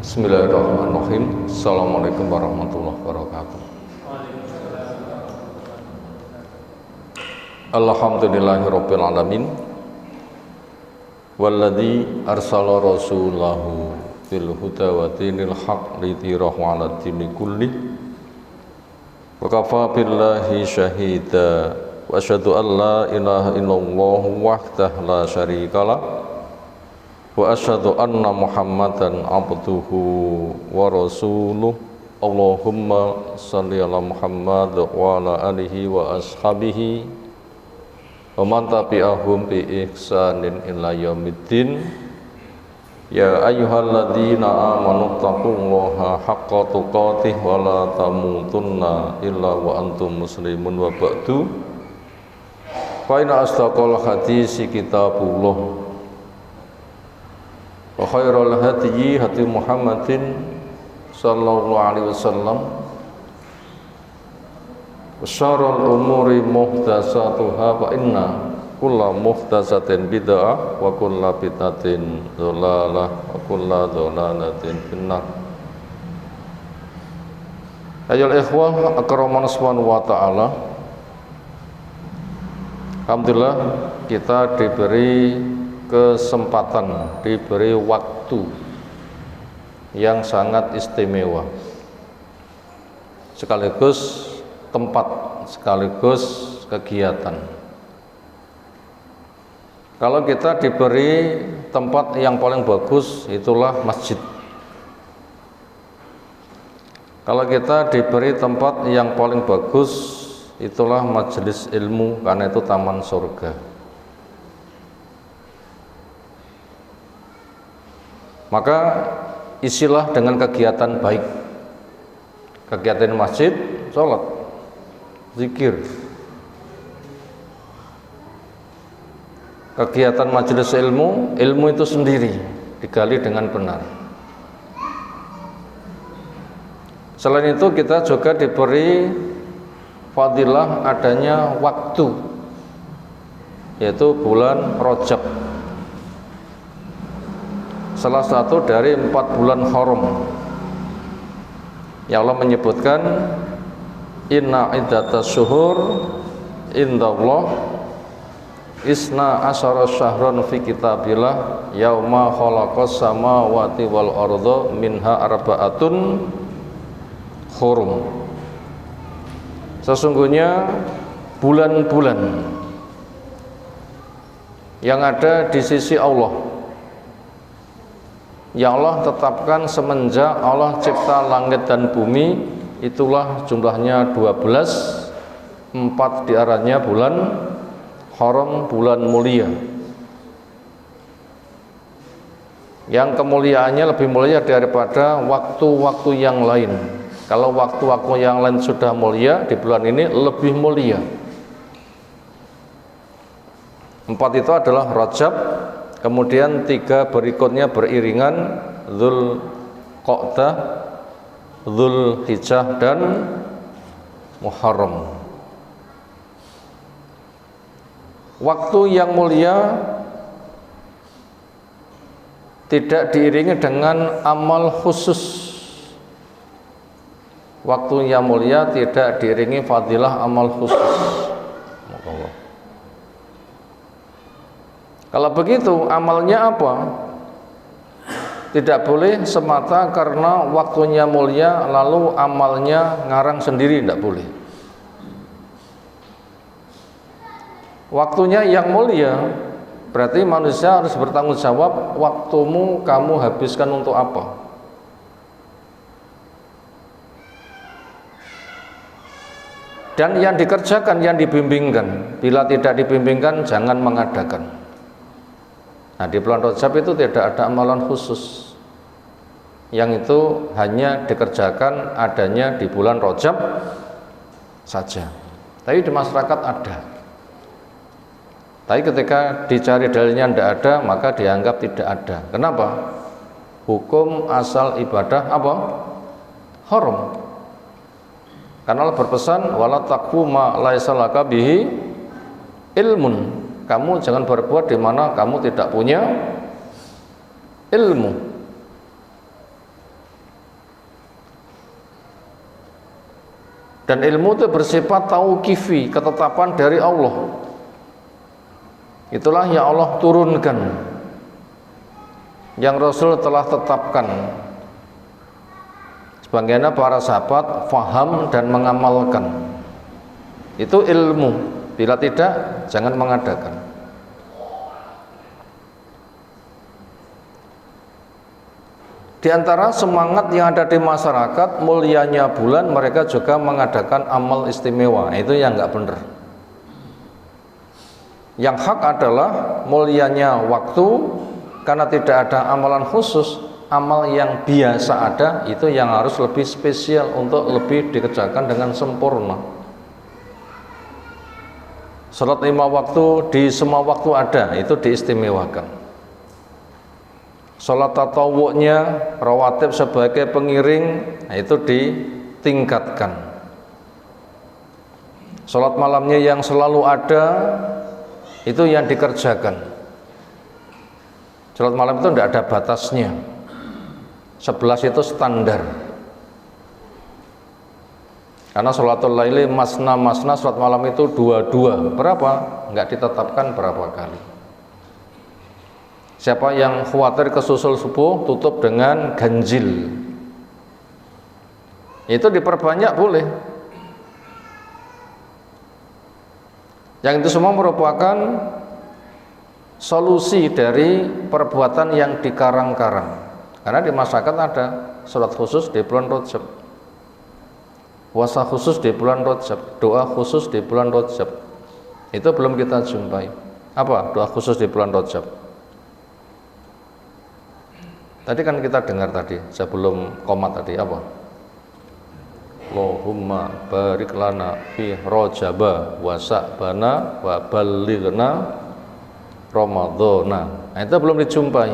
Bismillahirrahmanirrahim. Assalamualaikum warahmatullahi wabarakatuh. Alhamdulillahirabbil alamin. Walladzi arsala rasulahu bil huda wa dinil haqq lidhirahu 'alad dini kulli. Wa kafa billahi syahida wa asyhadu an la ilaha illallah wahdahu la syarikalah wa asyhadu anna Muhammadan abduhu wa rasuluh. Allahumma shalli ala Muhammad wa ala alihi wa ashabihi wa man tabi'ahum bi ihsanin ila yaumiddin. Ya ayyuhalladzina amanu taqullaha haqqa tuqatih wa la tamutunna illa wa antum muslimun wa ba'du. Fa inna asdaqal hadisi kitabullah wa khairal hadyi hadi Muhammadin sallallahu alaihi wasallam wa syarrul umuri muhdatsatuha fa inna kulla muhdatsatin bid'ah wa kulla bid'atin dhalalah wa kulla dhalalatin finnar. Ayyuhal ikhwah akramana subhanahu wa ta'ala, alhamdulillah kita diberi kesempatan, diberi waktu yang sangat istimewa, sekaligus tempat, sekaligus kegiatan. Kalau kita diberi tempat yang paling bagus, itulah masjid. Kalau kita diberi tempat yang paling bagus, itulah majelis ilmu, karena itu taman surga. Maka isilah dengan kegiatan baik. Kegiatan masjid, sholat, zikir. Kegiatan majelis ilmu, ilmu itu sendiri digali dengan benar. Selain itu kita juga diberi fadilah adanya waktu, yaitu bulan Rajab, salah satu dari 4 bulan haram. Ya Allah menyebutkan inna iddatas syuhur indallah isna asyara syahran fi kitabillah yauma khalaqas samawati wal arda minha arba'atun hurum. Sesungguhnya bulan-bulan yang ada di sisi Allah, yang Allah tetapkan semenjak Allah cipta langit dan bumi, itulah jumlahnya 12. 4 diantaranya bulan haram, bulan mulia, yang kemuliaannya lebih mulia daripada waktu-waktu yang lain. Kalau waktu-waktu yang lain sudah mulia, di bulan ini lebih mulia. 4 itu adalah Rajab, kemudian 3 berikutnya beriringan, Dzulqa'dah, Dzulhijjah, dan Muharram. Waktu yang mulia tidak diiringi dengan amal khusus. Waktu yang mulia tidak diiringi fadilah amal khusus. Kalau begitu amalnya apa? Tidak boleh semata karena waktunya mulia lalu amalnya ngarang sendiri, tidak boleh. Waktunya yang mulia berarti manusia harus bertanggung jawab, waktumu kamu habiskan untuk apa? Dan yang dikerjakan, yang dibimbingkan. Bila tidak dibimbingkan, jangan mengadakan. Nah, di bulan Rajab itu tidak ada amalan khusus, yang itu hanya dikerjakan adanya di bulan Rajab saja. Tapi di masyarakat ada. Tapi ketika dicari dalilnya tidak ada, maka dianggap tidak ada. Kenapa? Hukum asal ibadah apa? Haram. Karena Allah berpesan, wala taqfu ma laisa laka bihi ilmun. Kamu jangan berbuat di mana kamu tidak punya ilmu. Dan ilmu itu bersifat tauqifi, ketetapan dari Allah. Itulah yang Allah turunkan, yang Rasul telah tetapkan. Sebagaimana para sahabat faham dan mengamalkan. Itu ilmu. Bila tidak, jangan mengadakan. Di antara semangat yang ada di masyarakat, mulianya bulan, mereka juga mengadakan amal istimewa. Itu yang nggak benar. Yang hak adalah mulianya waktu, karena tidak ada amalan khusus, amal yang biasa ada, itu yang harus lebih spesial untuk lebih dikerjakan dengan sempurna. Salat 5 waktu di semua waktu ada, itu diistimewakan. Salat tatawu'nya, rawatib sebagai pengiring, itu ditingkatkan. Salat malamnya yang selalu ada, itu yang dikerjakan. Salat malam itu tidak ada batasnya. 11 itu standar. Karena sholatul laili masna, salat malam itu 2-2. Berapa? Enggak ditetapkan berapa kali. Siapa yang khawatir kesusul subuh, tutup dengan ganjil. Itu diperbanyak boleh. Yang itu semua merupakan solusi dari perbuatan yang dikarang-karang. Karena di masyarakat ada sholat khusus di bulan Rajab, puasa khusus di bulan Rajab, doa khusus di bulan Rajab. Itu belum kita jumpai. Apa doa khusus di bulan Rajab? Tadi kan kita dengar tadi sebelum qomat tadi apa? Allahumma barik lana fi Rajaba wa Sa'bana wa ballighna Ramadhana. Nah, itu belum dijumpai.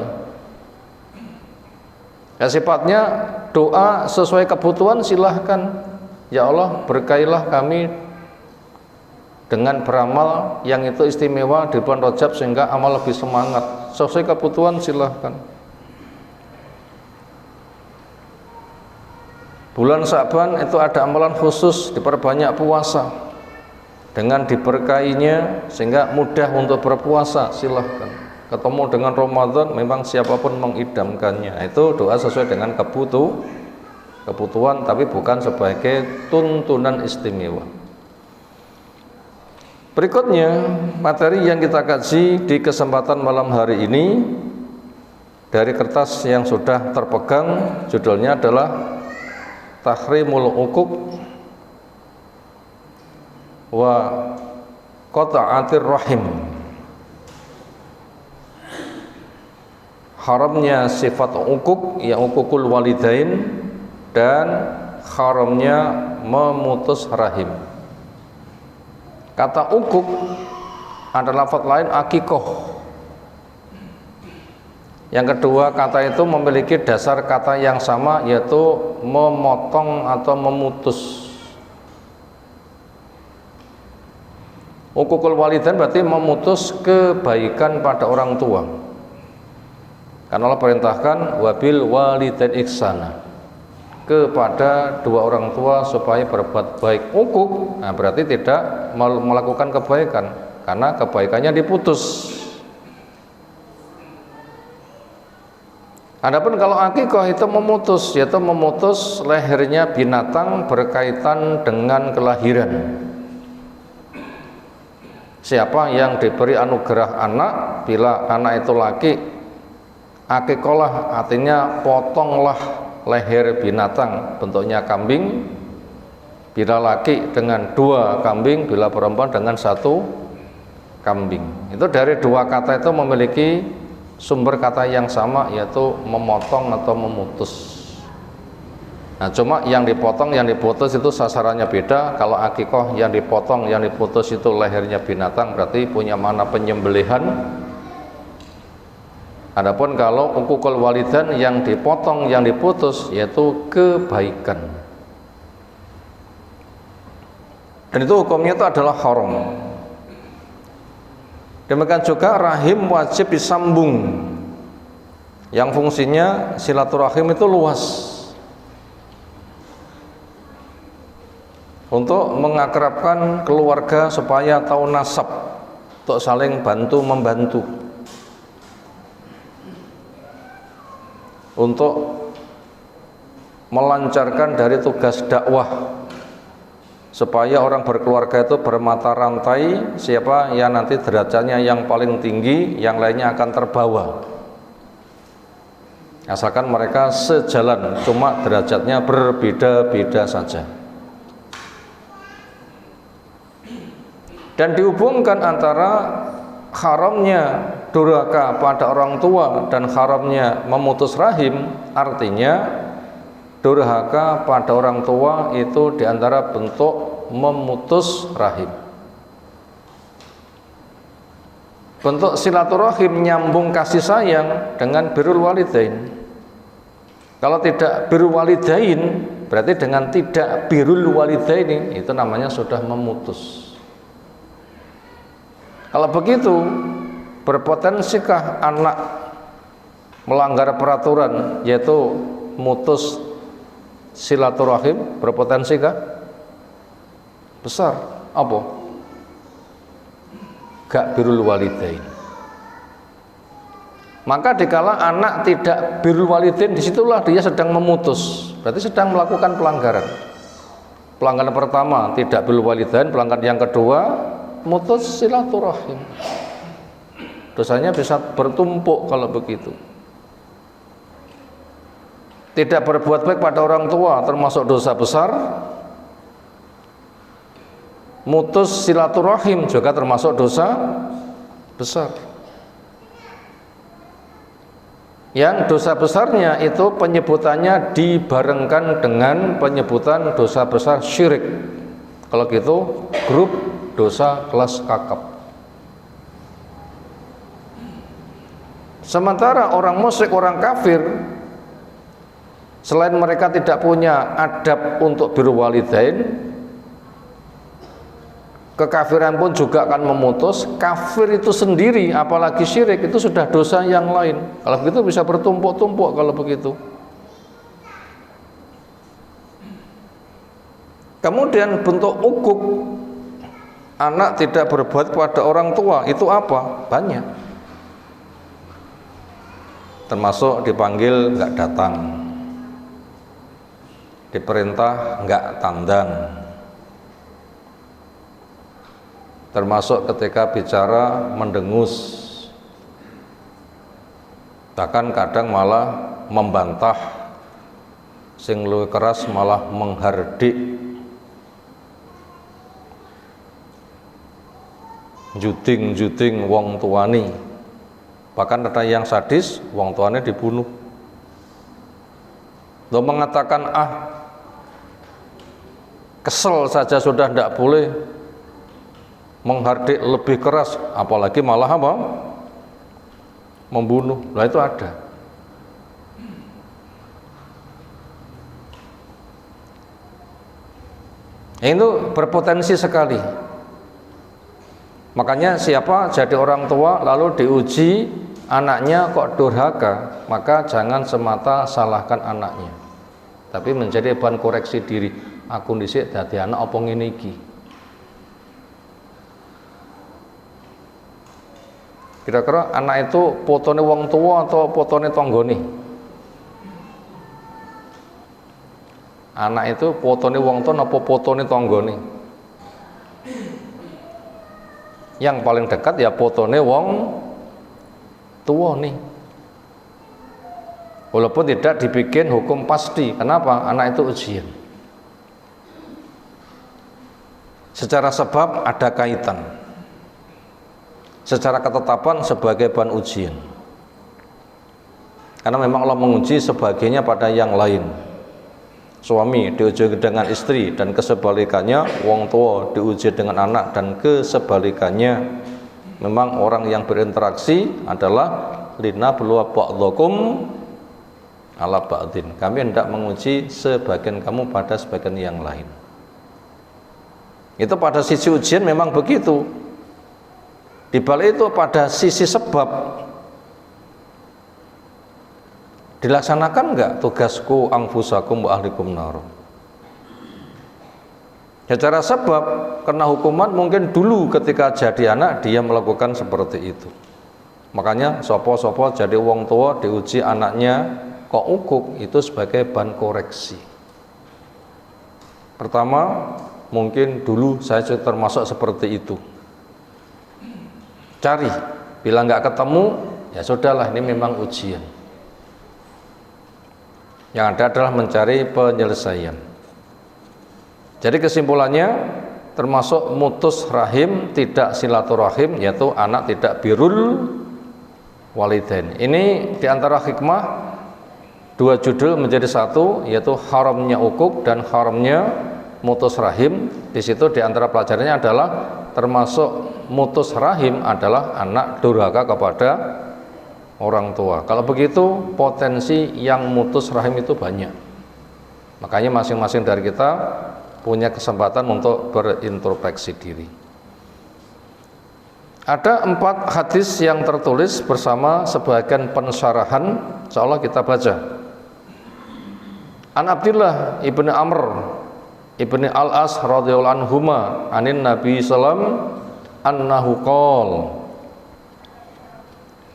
Ya, sifatnya doa sesuai kebutuhan, silahkan. Ya Allah, berkailah kami dengan beramal yang itu istimewa di bulan Rajab sehingga amal lebih semangat. Sesuai kebutuhan silahkan. Bulan Sa'ban itu ada amalan khusus, diperbanyak puasa. Dengan diberkainya sehingga mudah untuk berpuasa, silahkan. Ketemu dengan Ramadan, memang siapapun mengidamkannya. Itu doa sesuai dengan kebutuhan, tapi bukan sebagai tuntunan istimewa. Berikutnya, materi yang kita kaji di kesempatan malam hari ini dari kertas yang sudah terpegang, judulnya adalah Tahrimul Uquq wa Qata'atir Rahim. Haramnya sifat uquq, ya uququl walidain, dan haramnya memutus rahim. Kata uquq ada lafaz lain akikoh. Yang kedua, kata itu memiliki dasar kata yang sama, yaitu memotong atau memutus. Uququl walidain berarti memutus kebaikan pada orang tua. Karena Allah perintahkan wabil walidain ihsana, kepada dua orang tua supaya berbuat baik. Uquq, nah berarti tidak melakukan kebaikan, karena kebaikannya diputus. Adapun kalau akikah itu memutus, yaitu memutus lehernya binatang berkaitan dengan kelahiran. Siapa yang diberi anugerah anak, bila anak itu laki, akikahlah, artinya potonglah leher binatang, bentuknya kambing. Bila laki dengan 2 kambing, bila perempuan dengan 1 kambing. Itu dari 2 kata itu memiliki sumber kata yang sama, yaitu memotong atau memutus. Nah, cuma yang dipotong, yang diputus itu sasarannya beda. Kalau akikah yang dipotong, yang diputus itu lehernya binatang, berarti punya makna penyembelihan. Adapun kalau uququl walidain yang dipotong, yang diputus, yaitu kebaikan. Dan itu hukumnya itu adalah haram. Demikian juga rahim wajib disambung, yang fungsinya silaturahim itu luas. untuk mengakrabkan keluarga supaya tahu nasab, untuk saling bantu membantu, untuk melancarkan dari tugas dakwah supaya orang berkeluarga itu bermata rantai, siapa yang nanti derajatnya yang paling tinggi, yang lainnya akan terbawa, asalkan mereka sejalan, cuma derajatnya berbeda-beda saja. Dan dihubungkan antara haramnya durhaka pada orang tua dan haramnya memutus rahim. Artinya durhaka pada orang tua itu diantara bentuk memutus rahim. Bentuk silaturahim nyambung kasih sayang dengan birrul walidain. Kalau tidak birrul walidain, berarti dengan tidak birrul walidain itu namanya sudah memutus. Kalau begitu, berpotensikah anak melanggar peraturan, yaitu mutus silaturahim? Berpotensikah? Besar. Apa? Gak birrul walidain. Maka dikala anak tidak birrul walidain, disitulah dia sedang memutus, berarti sedang melakukan pelanggaran. Pelanggaran pertama tidak birrul walidain, pelanggaran yang kedua mutus silaturahim. Dosanya bisa bertumpuk kalau begitu. Tidak berbuat baik pada orang tua termasuk dosa besar. Mutus silaturahim juga termasuk dosa besar. Yang dosa besarnya itu penyebutannya dibarengkan dengan penyebutan dosa besar syirik. Kalau gitu grup dosa kelas kakap. Sementara orang musyrik, orang kafir, selain mereka tidak punya adab untuk birrul walidain, kekafiran pun juga akan memutus. Kafir itu sendiri, apalagi syirik, itu sudah dosa yang lain. Kalau begitu bisa bertumpuk-tumpuk kalau begitu. Kemudian bentuk ukuk, anak tidak berbuat kepada orang tua, itu apa? Banyak. Termasuk dipanggil nggak datang, diperintah nggak tandang, termasuk ketika bicara mendengus, bahkan kadang malah membantah, sing luwih keras malah menghardik, juding wong tuani. Bahkan ada yang sadis, wong tuanya dibunuh. Lo mengatakan kesel saja sudah tidak boleh, menghardik lebih keras, apalagi malah apa? Membunuh. Nah itu ada. Itu berpotensi sekali. Makanya siapa jadi orang tua lalu diuji anaknya kok durhaka, maka jangan semata salahkan anaknya, tapi menjadi bahan koreksi diri. Aku dhisik dadi anak apa ngene iki? Kira-kira anak itu fotone wong tua atau fotone tanggane? Anak itu fotone wong tua apa fotone tanggane? Yang paling dekat ya fotone wong tua nih. Walaupun tidak dibikin hukum pasti. Kenapa? Anak itu ujian. Secara sebab ada kaitan, secara ketetapan sebagai bahan ujian. Karena memang Allah menguji sebagainya pada yang lain. Suami diuji dengan istri dan kesebalikannya, wong tua diuji dengan anak dan kesebalikannya. Memang orang yang berinteraksi adalah linabluwa ba'dhakum ala ba'din. Kami hendak menguji sebagian kamu pada sebagian yang lain. Itu pada sisi ujian memang begitu. Di balik itu pada sisi sebab, dilaksanakan enggak tugasku anfusakum wa ahlikum nar? Secara sebab kena hukuman mungkin dulu ketika jadi anak dia melakukan seperti itu. Makanya sopo-sopo jadi wong tua diuji anaknya kok ukuk, itu sebagai bahan koreksi. Pertama, mungkin dulu saya termasuk seperti itu. Cari, bila nggak ketemu, ya sudahlah, ini memang ujian. Yang ada adalah mencari penyelesaian. Jadi kesimpulannya, termasuk mutus rahim, tidak silaturahim, yaitu anak tidak birrul walidain. Ini diantara hikmah dua judul menjadi satu, yaitu haramnya ukuk dan haramnya mutus rahim. Di situ diantara pelajarannya adalah termasuk mutus rahim adalah anak durhaka kepada orang tua. Kalau begitu potensi yang mutus rahim itu banyak. Makanya masing-masing dari kita punya kesempatan untuk berintrospeksi diri. Ada 4 hadis yang tertulis bersama sebagian pensyarahan, insyaallah kita baca. An Abdullah ibni Amr ibni Al-As radhiyallahu anhuma anin Nabi sallam annahu qol.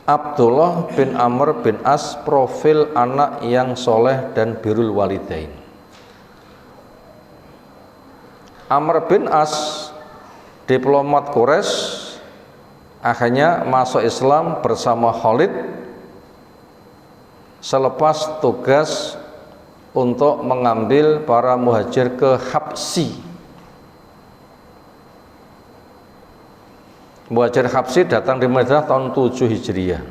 Abdullah bin Amr bin As profil anak yang soleh dan birrul walidain. Amr bin As, diplomat Quraisy, akhirnya masuk Islam bersama Khalid selepas tugas untuk mengambil para muhajir ke Habsyi. Muhajir Habsyi datang di Madinah tahun 7 Hijriah.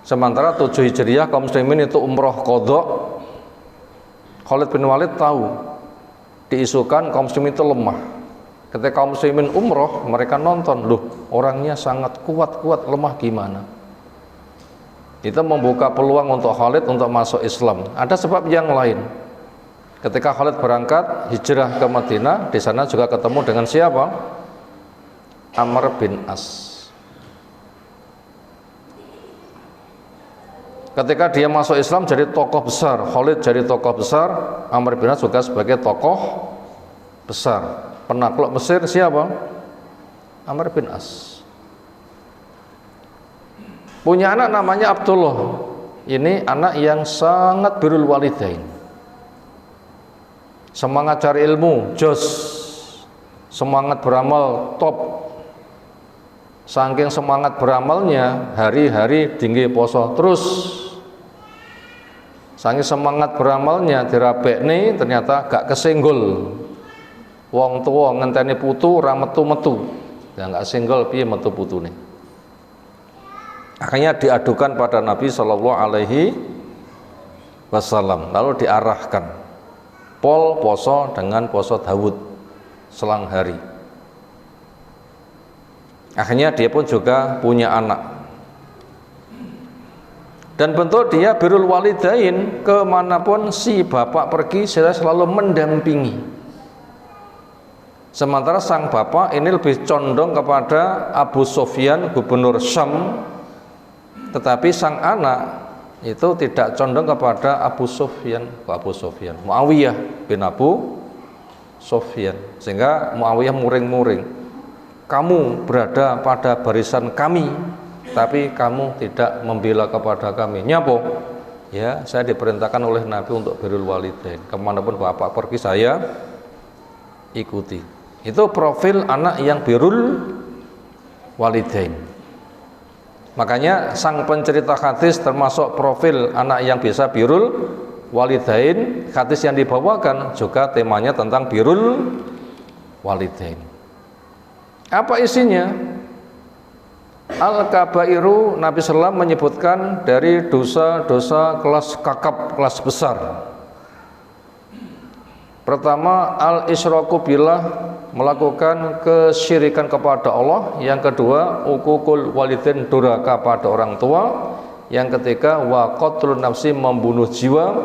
Sementara 7 Hijriah kaum muslimin itu umroh qadha. Khalid bin Walid tahu diisukan kaum muslimin itu lemah. Ketika kaum muslimin umroh, mereka nonton, loh orangnya sangat kuat, lemah gimana? Itu membuka peluang untuk Khalid untuk masuk Islam. Ada sebab yang lain. Ketika Khalid berangkat hijrah ke Madinah, di sana juga ketemu dengan siapa? Amr bin As. Ketika dia masuk Islam jadi tokoh besar, Khalid jadi tokoh besar, Amr bin As juga sebagai tokoh besar. Penakluk Mesir siapa? Amr bin As. Punya anak namanya Abdullah. Ini anak yang sangat birrul walidain. Semangat cari ilmu, jos. Semangat beramal, top. Saking semangat beramalnya, hari-hari tinggi poso terus. Saking semangat beramalnya dirabekne ternyata gak kesenggol. Wong tua ngenteni putu ra metu-metu. Ya gak senggol piye metu putune. Akhirnya diadukan pada Nabi Shallallahu Alaihi Wasallam, lalu diarahkan pol poso dengan poso Dawud selang hari. Akhirnya dia pun juga punya anak. Dan bentuk dia birrul walidain, kemanapun si bapak pergi saya selalu mendampingi. Sementara sang bapak ini lebih condong kepada Abu Sufyan, gubernur Syam, tetapi sang anak itu tidak condong kepada Abu Sufyan, Muawiyah bin Abu Sufyan. Sehingga Muawiyah muring-muring, kamu berada pada barisan kami, tapi kamu tidak membela kepada kami. Nyapo? Ya, saya diperintahkan oleh Nabi untuk birrul walidain. Kemanapun bapak pergi saya ikuti. Itu profil anak yang birrul walidain. Makanya sang pencerita hadis termasuk profil anak yang bisa birrul walidain. Hadis yang dibawakan juga temanya tentang birrul walidain. Apa isinya? Al-kabairu, Nabi SAW menyebutkan dari dosa-dosa kelas kakap, kelas besar. Pertama, al-isyraku billah, melakukan kesyirikan kepada Allah. Yang kedua, uququl walidain, durhaka pada orang tua. Yang ketiga, wa qatlun nafsi, membunuh jiwa.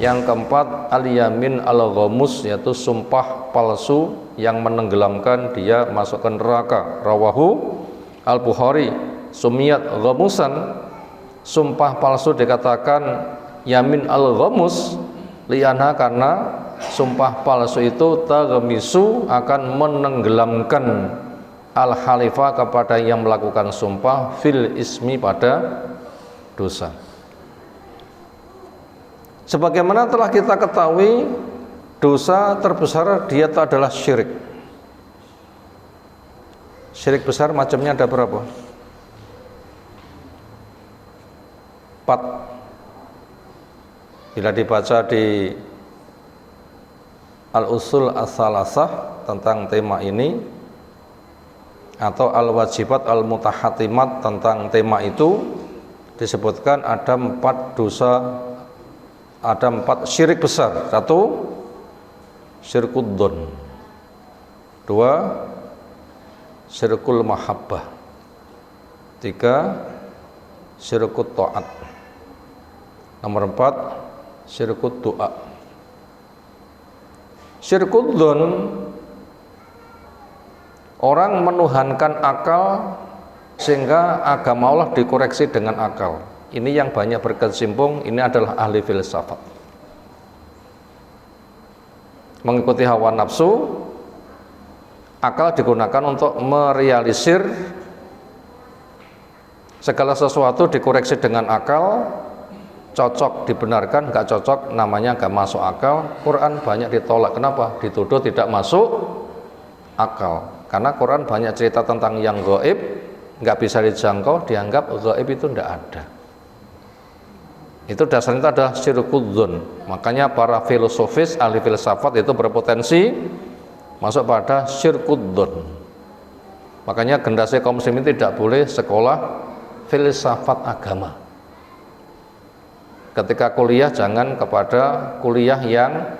Yang keempat, al-yamin al-ghamus, yaitu sumpah palsu yang menenggelamkan dia masuk ke neraka. Rawahu Al-Bukhari. Sumiyat ghamusan, sumpah palsu dikatakan yamin al-ghamus lianha, karena sumpah palsu itu taghmisu akan menenggelamkan al-halifa kepada yang melakukan sumpah fil ismi pada dosa. Sebagaimana telah kita ketahui, dosa terbesar dia itu adalah syirik. Syirik besar macamnya ada berapa? 4. Bila dibaca di Al-Usul As-Salasah tentang tema ini, atau Al-Wajibat Al-Mutahatimat tentang tema itu, disebutkan ada 4 dosa, ada 4 syirik besar. 1, syirkud dzon. 2, syirkul mahabbah. 3, syirkut ta'at. Nomor 4, syirkut doa. Syirkud dzon, orang menuhankan akal sehingga agama Allah dikoreksi dengan akal. Ini yang banyak berkecimpung, ini adalah ahli filsafat. Mengikuti hawa nafsu, akal digunakan untuk merealisir segala sesuatu, dikoreksi dengan akal, cocok dibenarkan, nggak cocok namanya nggak masuk akal. Quran banyak ditolak, kenapa? Dituduh tidak masuk akal. Karena Quran banyak cerita tentang yang gaib, nggak bisa dijangkau, dianggap gaib itu tidak ada. Itu dasarnya itu adalah syirkud dzon. Makanya para filosofis, ahli filsafat itu berpotensi masuk pada syirkud dzon. Makanya generasi kaum muslimin tidak boleh sekolah filsafat agama. Ketika kuliah jangan kepada kuliah yang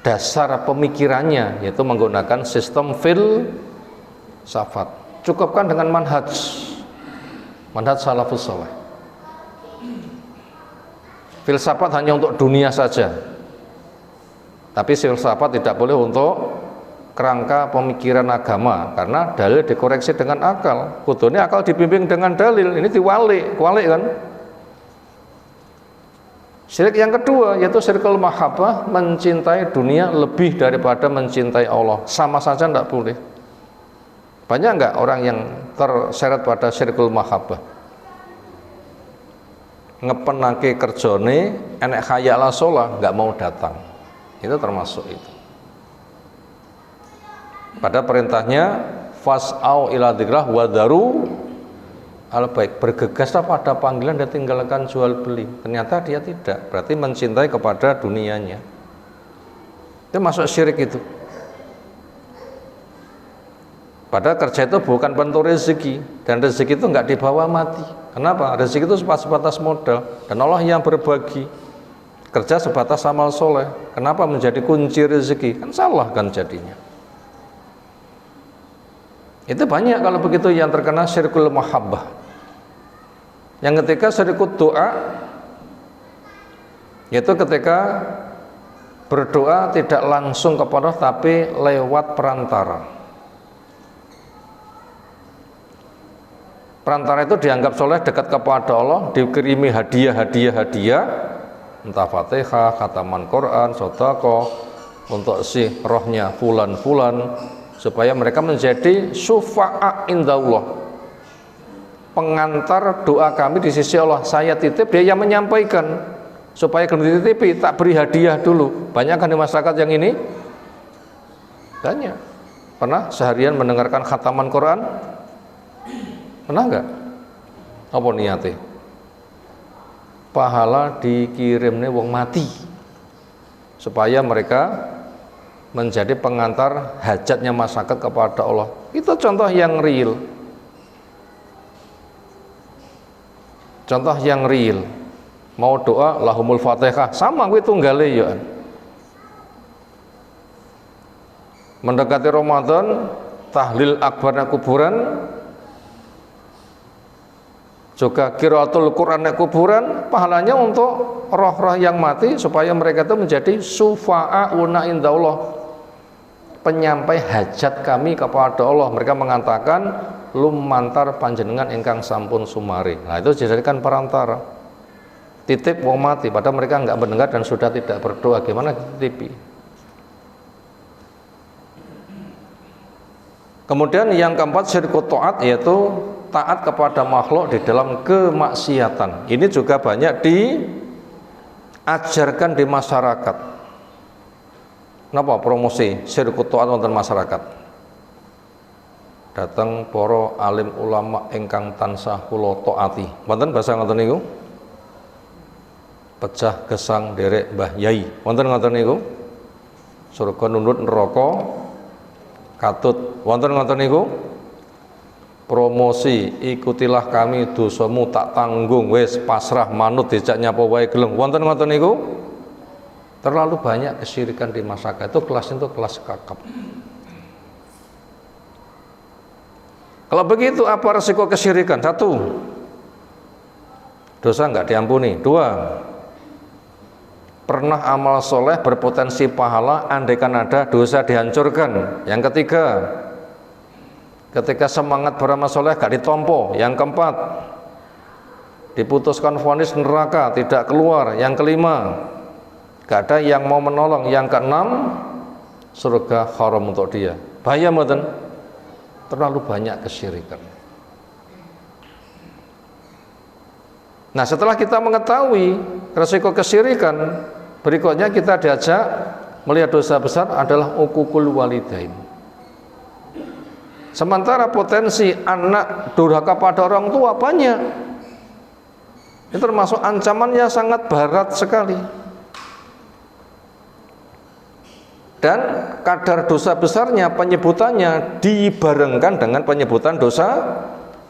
dasar pemikirannya, yaitu menggunakan sistem filsafat. Cukupkan dengan manhaj salafus saleh. Filsafat hanya untuk dunia saja, tapi filsafat tidak boleh untuk kerangka pemikiran agama, karena dalil dikoreksi dengan akal. Kudune akal dibimbing dengan dalil, ini diwalik kan. Syirik yang kedua yaitu syirkul mahabbah, mencintai dunia lebih daripada mencintai Allah. Sama saja tidak boleh. Banyak enggak orang yang terseret pada syirkul mahabbah? Ngepenake kerjone, enek khayal sholat, nggak mau datang. Itu termasuk itu. Pada perintahnya fas'au ila dzikrah wa daru al baik, bergegaslah pada panggilan dan tinggalkan jual beli. Ternyata dia tidak, berarti mencintai kepada dunianya. Itu masuk syirik itu. Padahal kerja itu bukan bentuk rezeki, dan rezeki itu nggak dibawa mati. Kenapa? Rezeki itu sebatas modal, dan Allah yang berbagi. Kerja sebatas amal soleh. Kenapa menjadi kunci rezeki? Kan salah kan jadinya. Itu banyak kalau begitu yang terkena syirkul mahabbah. Yang ketiga syirkut doa, yaitu ketika berdoa tidak langsung kepada Allah tapi lewat perantara. Perantara itu dianggap soleh, dekat kepada Allah, dikirimi hadiah, entah Fatihah, khataman Quran, sedekah untuk si rohnya fulan, supaya mereka menjadi syufa'a indallah, pengantar doa kami di sisi Allah. Saya titip, dia yang menyampaikan, supaya kalau dititipi tak beri hadiah dulu. Banyak kan di masyarakat yang ini? Banyak. Pernah seharian mendengarkan khataman Quran? Pernah enggak? Apa niatnya? Pahala dikirimnya wong mati, supaya mereka menjadi pengantar hajatnya masyarakat kepada Allah. Itu contoh yang real. Contoh yang real. Mau doa lahumul fatihah, sama kuwi tunggale ya. Mendekati Ramadan, tahlil akbarnya kuburan, juga qiraatul Qur'an kuburan, pahalanya untuk roh-roh yang mati supaya mereka itu menjadi syufa'auna indallah, penyampai hajat kami kepada Allah. Mereka mengatakan lumantar panjenengan ingkang sampun sumari. Nah, itu dijadikan perantara. Titip wong mati, padahal mereka enggak mendengar dan sudah tidak berdoa. Gimana dititipi? Kemudian yang keempat syirkut ta'at, yaitu taat kepada makhluk di dalam kemaksiatan. Ini juga banyak diajarkan di masyarakat. Napa promosi syirkut ta'at wonten masyarakat? Datang para alim ulama ingkang tansah kula taati. Wonten basa ngoten niku? Pecah gesang derek Mbah Yai. Wonten ngoten niku? Surga nunut neraka katut. Wonten ngoten niku? Promosi ikutilah kami dosamu tak tanggung, wis pasrah manut dijak nyapa wae gelem. Wonten ngoten niku? Terlalu banyak kesyirikan di masyarakat. Itu kelas kakap. Kalau begitu apa resiko kesyirikan? Satu, dosa nggak diampuni. Dua, pernah amal soleh berpotensi pahala, andaikan ada dosa dihancurkan. Yang ketiga, ketika semangat beramal soleh gak ditompo. Yang keempat, diputuskan vonis neraka, tidak keluar. Yang kelima, gak ada yang mau menolong. Yang keenam, surga haram untuk dia. Bahaya mboten? Terlalu banyak kesyirikan. Nah, setelah kita mengetahui resiko kesyirikan, berikutnya kita diajak melihat dosa besar adalah uququl walidain. Sementara potensi anak durhaka pada orang tua banyak. Ini termasuk ancamannya sangat berat sekali. Dan kadar dosa besarnya penyebutannya dibarengkan dengan penyebutan dosa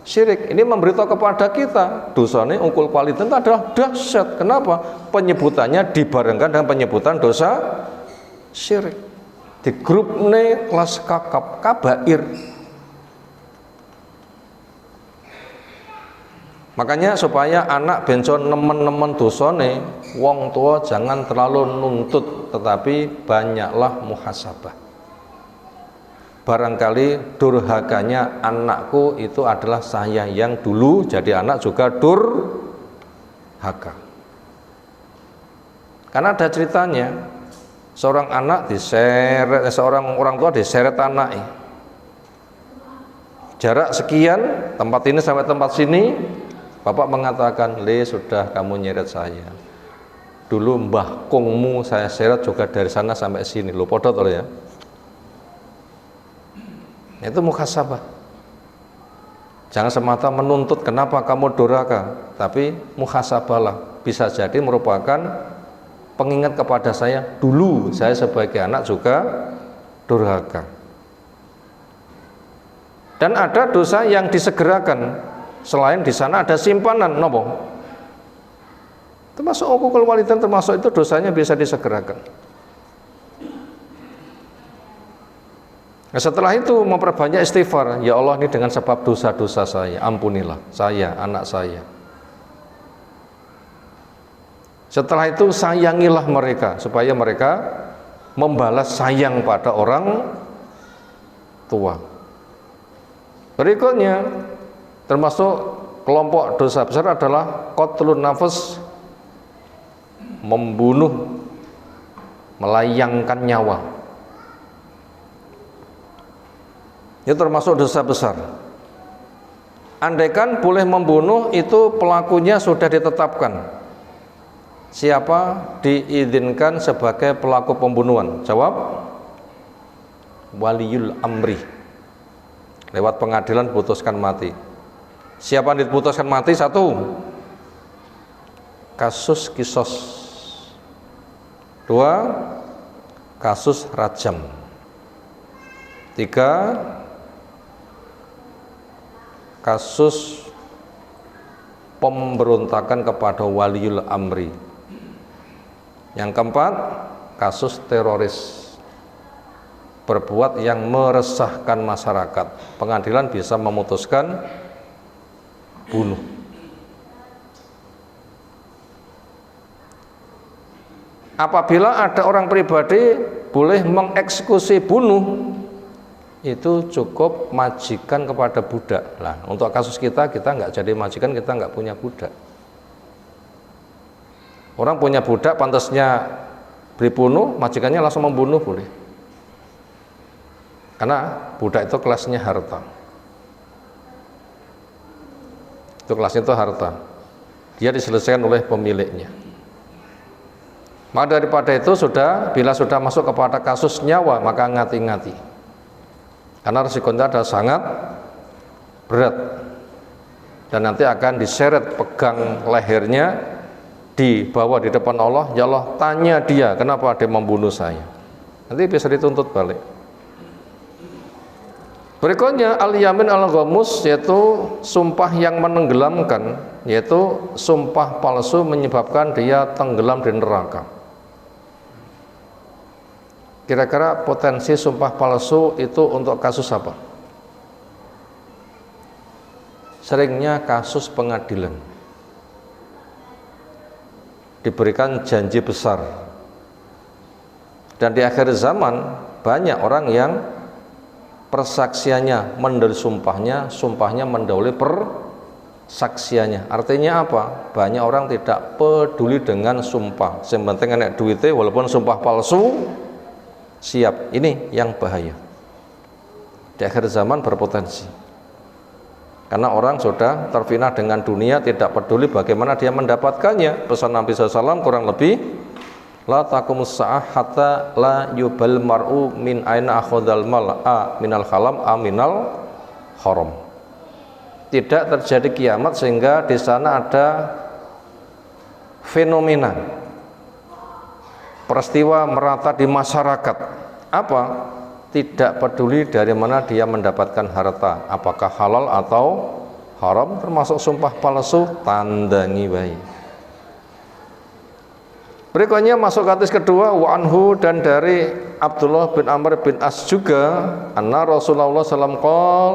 syirik. Ini memberitahu kepada kita dosanya uququl walidain itu adalah dahsyat. Kenapa? Penyebutannya dibarengkan dengan penyebutan dosa syirik. Di grup ne kelas kakap kabair. Makanya supaya anak bencon nemen-nemen dosane, wong tua jangan terlalu nuntut, tetapi banyaklah muhasabah. Barangkali durhakanya anakku itu adalah saya yang dulu jadi anak juga durhaka. Karena ada ceritanya, seorang anak diseret, seorang orang tua diseret anaknya. Jarak sekian, tempat ini sampai tempat sini. Bapak mengatakan, "Le, sudah kamu nyeret saya. Dulu mbah kongmu saya seret juga dari sana sampai sini." Lo podot ya. Itu muhasabah. Jangan semata menuntut kenapa kamu durhaka, tapi muhasabahlah. Bisa jadi merupakan pengingat kepada saya, dulu saya sebagai anak juga durhaka. Dan ada dosa yang disegerakan. Selain di sana ada simpanan, nopo. Termasuk uququl walidain, termasuk itu dosanya bisa disegerakan. Nah, setelah itu memperbanyak istighfar. Ya Allah, ini dengan sebab dosa-dosa saya, ampunilah saya, anak saya. Setelah itu sayangilah mereka supaya mereka membalas sayang pada orang tua. Berikutnya termasuk kelompok dosa besar adalah qatlun nafs, membunuh, melayangkan nyawa. Itu termasuk dosa besar. Andaikan boleh membunuh, itu pelakunya sudah ditetapkan. Siapa diizinkan sebagai pelaku pembunuhan? Jawab, waliyul amri. Lewat pengadilan putuskan mati. Siapa yang diputuskan mati? Satu, kasus kisos. Dua, kasus rajam. Tiga, kasus pemberontakan kepada waliul amri. Yang keempat, kasus teroris, berbuat yang meresahkan masyarakat. Pengadilan bisa memutuskan bunuh. Apabila ada orang pribadi boleh mengeksekusi bunuh, itu cukup majikan kepada budak. Nah, untuk kasus kita nggak jadi majikan, kita nggak punya budak. Orang punya budak, pantasnya beri bunuh, majikannya langsung membunuh boleh. Karena budak itu kelasnya harta. Itu kelasnya itu harta. Dia diselesaikan oleh pemiliknya. Maka daripada itu bila sudah masuk kepada kasus nyawa, maka ngati-ngati. Karena resikonya adalah sangat berat. Dan nanti akan diseret, pegang lehernya, dibawa di depan Allah. Ya Allah, tanya dia, kenapa dia membunuh saya? Nanti bisa dituntut balik. Berikutnya al-yamin al-ghamus, yaitu sumpah yang menenggelamkan, yaitu sumpah palsu menyebabkan dia tenggelam di neraka. Kira-kira potensi sumpah palsu itu untuk kasus apa? Seringnya kasus pengadilan. Diberikan janji besar. Dan di akhir zaman banyak orang yang persaksiannya mendahului sumpahnya mendahului persaksiannya. Artinya apa? Banyak orang tidak peduli dengan sumpah. Yang penting enak duitnya, walaupun sumpah palsu, siap. Ini yang bahaya. Di akhir zaman berpotensi. Karena orang sudah terfitnah dengan dunia, tidak peduli bagaimana dia mendapatkannya. Pesan Nabi SAW kurang lebih, la taqumus sa'ah hatta la yubal mar'u min aina akhadhal mal minal halam minal haram. Tidak terjadi kiamat sehingga di sana ada fenomena peristiwa merata di masyarakat. Apa? Tidak peduli dari mana dia mendapatkan harta, apakah halal atau haram, termasuk sumpah palsu, tandangi baik. Berikutnya masuk hadis kedua, wa anhu, dan dari Abdullah bin Amr bin As juga, anna Rasulullah SAW qol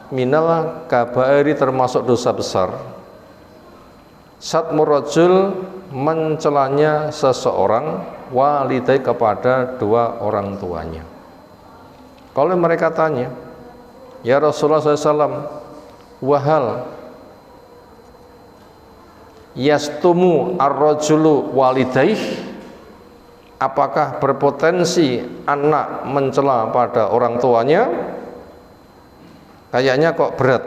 minal kabairi, termasuk dosa besar, satmur rajul, mencelanya seseorang, walidai, kepada dua orang tuanya. Kalau mereka tanya, ya Rasulullah SAW, wahal yastumu ar-rajulu walidaih, apakah berpotensi anak mencela pada orang tuanya? Kayaknya kok berat.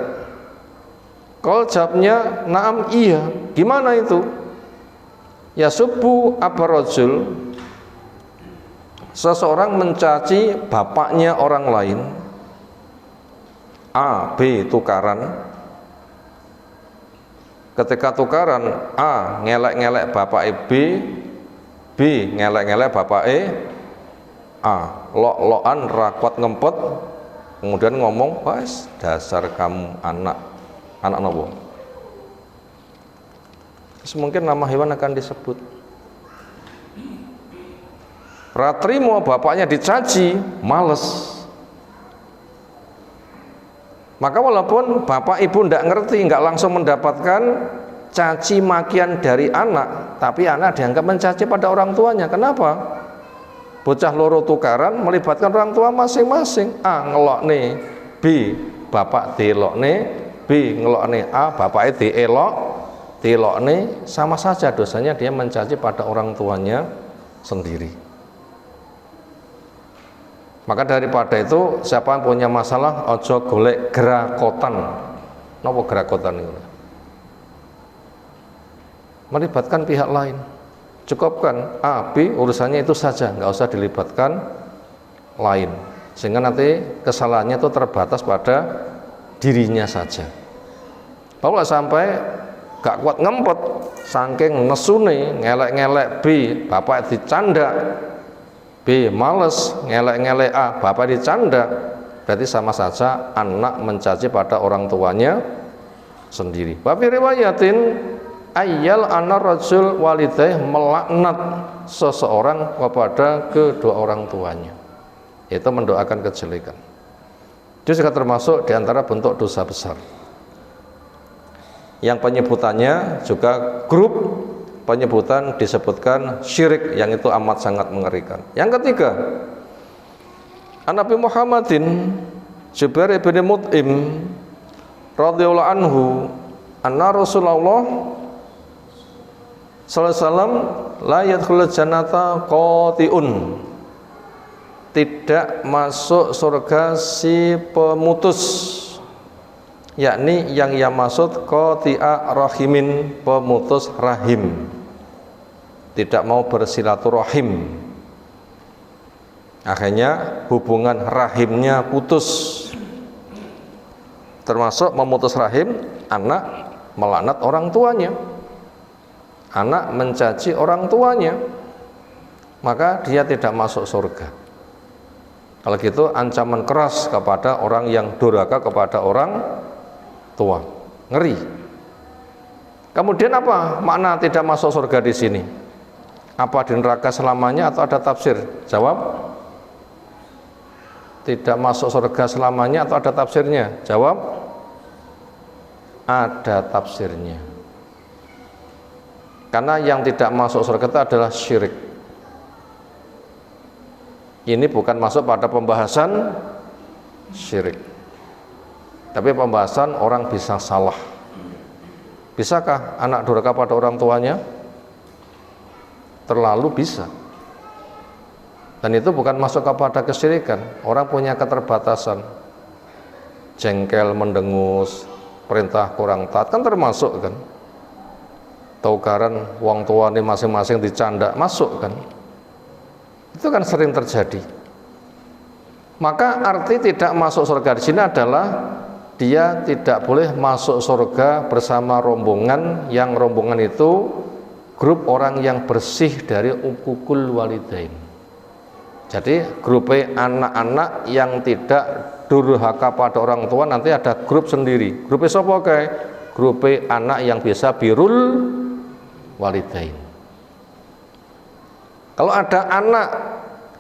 Kalau jawabnya na'am, iya. Gimana itu? Yasubbu abar-rajul, seseorang mencaci bapaknya orang lain. A, B tukaran. Ketika tukaran, A ngelek-ngelek bapak B, B ngelek-ngelek bapak A, lok-lokan rakwat ngempet, kemudian ngomong, "Wes, dasar kamu anak nopo." Mungkin nama hewan akan disebut. Ratrimo bapaknya dicaci, males. Maka walaupun bapak ibu tidak ngerti, nggak langsung mendapatkan caci makian dari anak, tapi anak dianggap mencaci pada orang tuanya. Kenapa? Bocah loro tukaran melibatkan orang tua masing-masing. A ngelok nih B, bapak delok nih B, ngelok nih A, bapak delok nih, sama saja dosanya, dia mencaci pada orang tuanya sendiri. Maka daripada itu, siapa yang punya masalah, ojo golek gerakotan. Napa gerakotan itu? Melibatkan pihak lain. Cukupkan A, B, urusannya itu saja, nggak usah dilibatkan lain. Sehingga nanti kesalahannya itu terbatas pada dirinya saja. Kalau sampai gak kuat ngempet, saking nesune ngelek-ngelek B, bapak dicanda, B males ngelek-ngelek A, bapak dicanda, berarti sama saja anak mencaci pada orang tuanya sendiri. Bapak riwayatin ayyal anar rajul walidaih, melaknat seseorang kepada kedua orang tuanya, yaitu mendoakan kejelekan. Itu juga termasuk diantara bentuk dosa besar. Yang penyebutannya juga grup penyebutan disebutkan syirik, yang itu amat sangat mengerikan. Yang ketiga, Nabi Muhammadin Jubair bin Mut'im radhiyallahu anhu, anna Rasulullah sallallahu alaihi wasallam la yadkhulul jannata qati'un, tidak masuk surga si pemutus, yakni yang ia maksud qati'a rahimin, pemutus rahim, tidak mau bersilaturahim, akhirnya hubungan rahimnya putus. Termasuk memutus rahim, anak melaknat orang tuanya, anak mencaci orang tuanya, maka dia tidak masuk surga. Kalau gitu ancaman keras kepada orang yang durhaka kepada orang tua, ngeri. Kemudian apa makna tidak masuk surga di sini? Apa di neraka selamanya atau ada tafsir? Jawab, tidak masuk surga selamanya atau ada tafsirnya? Jawab, ada tafsirnya. Karena yang tidak masuk surga itu adalah syirik. Ini bukan masuk pada pembahasan syirik, tapi pembahasan orang bisa salah. Bisakah anak durhaka pada orang tuanya? Terlalu bisa. Dan itu bukan masuk kepada kesyirikan. Orang punya keterbatasan, jengkel, mendengus, perintah kurang taat, kan termasuk kan. Tukaran wong tua ini masing-masing dicanda, masuk kan. Itu kan sering terjadi. Maka arti tidak masuk surga di sini adalah dia tidak boleh masuk surga bersama rombongan yang rombongan itu grup orang yang bersih dari uququl walidain. Jadi grup anak-anak yang tidak durhaka pada orang tua nanti ada grup sendiri. Grup sapa kae? Grup anak yang bisa birrul walidain. Kalau ada anak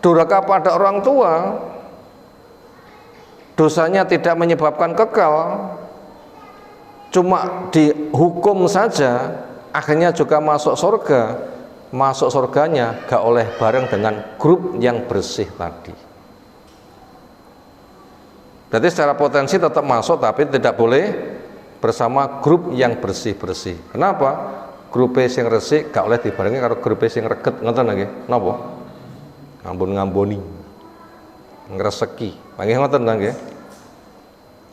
durhaka pada orang tua, dosanya tidak menyebabkan kekal, cuma dihukum saja, akhirnya juga masuk surga. Masuk surganya gak oleh bareng dengan grup yang bersih tadi. Berarti secara potensi tetap masuk, tapi tidak boleh bersama grup yang bersih-bersih. Kenapa? Grup sing resik gak oleh dibarengi karo grup sing reget, ngoten nggih. Napa? Ngambon-ngamboni, ngreseki. Panggih ngoten nggih.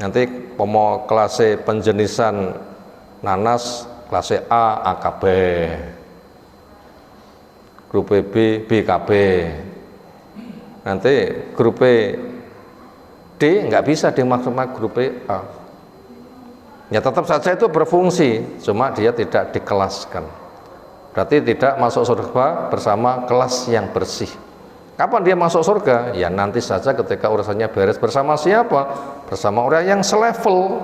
Nanti pomo kelas penjenisan nanas, kelas A AKB, grup B BKB, nanti grup D nggak bisa dimaksud grup A. Ya tetap saja itu berfungsi, cuma dia tidak dikelaskan. Berarti tidak masuk surga bersama kelas yang bersih. Kapan dia masuk surga? Ya nanti saja ketika urusannya beres. Bersama siapa? Bersama orang yang selevel.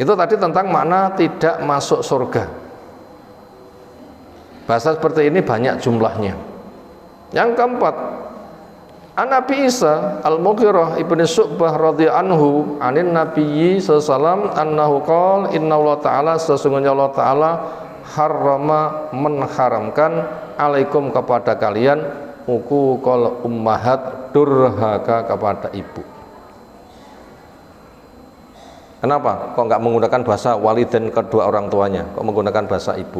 Itu tadi tentang makna tidak masuk surga. Bahasa seperti ini banyak jumlahnya. Yang keempat, An-Nabi Isa Al-Mughirah ibni Syu'bah radhiyallahu anhu anin nabiyyi sallallahu annahu qala innallaha ta'ala, sesungguhnya Allah Ta'ala harrama, menharamkan, alaikum, kepada kalian, uququl ummahat, durhaka kepada ibu. Kenapa? Kok nggak menggunakan bahasa walidain, kedua orang tuanya, kok menggunakan bahasa ibu?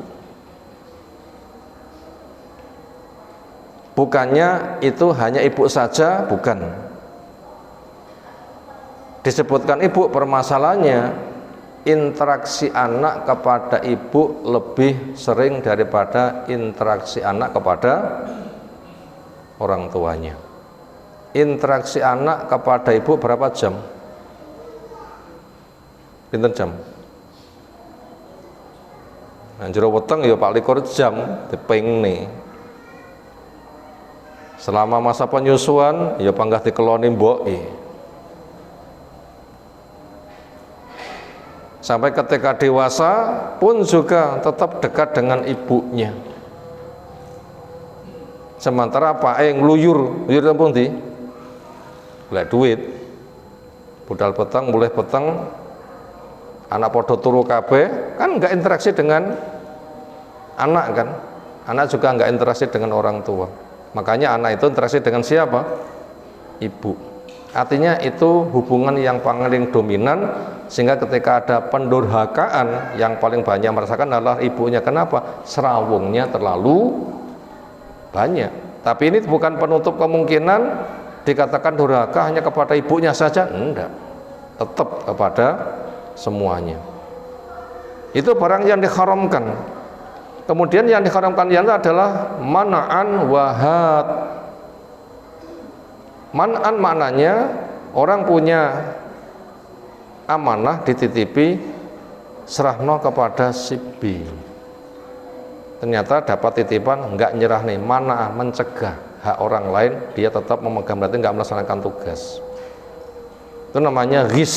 Bukannya itu hanya ibu saja, bukan. Disebutkan ibu, permasalahannya interaksi anak kepada ibu lebih sering daripada interaksi anak kepada orang tuanya. Interaksi anak kepada ibu berapa jam? Pinten jam? Nah, jero weteng ya 24 jam diping nih. Selama masa penyusuan ya panggah dikeloni mboki. Sampai ketika dewasa pun juga tetap dekat dengan ibunya. Sementara Pak ngluyur, luyur pun di golek duit. Budal peteng, mulai peteng, anak podo turu kabeh, kan enggak interaksi dengan anak kan. Anak juga enggak interaksi dengan orang tua. Makanya anak itu interaksi dengan siapa? Ibu. Artinya itu hubungan yang paling dominan, sehingga ketika ada pendurhakaan yang paling banyak merasakan adalah ibunya. Kenapa? Serawungnya terlalu banyak. Tapi ini bukan penutup kemungkinan dikatakan durhaka hanya kepada ibunya saja, enggak, tetap kepada semuanya. Itu barang yang diharamkan. Kemudian yang diharamkan yang adalah man'an wahad. Man'an maknanya orang punya amanah dititipi, serahno kepada si B. Ternyata dapat titipan, enggak nyerah nih, mana mencegah hak orang lain, dia tetap memegang, berarti enggak melaksanakan tugas. Itu namanya ghis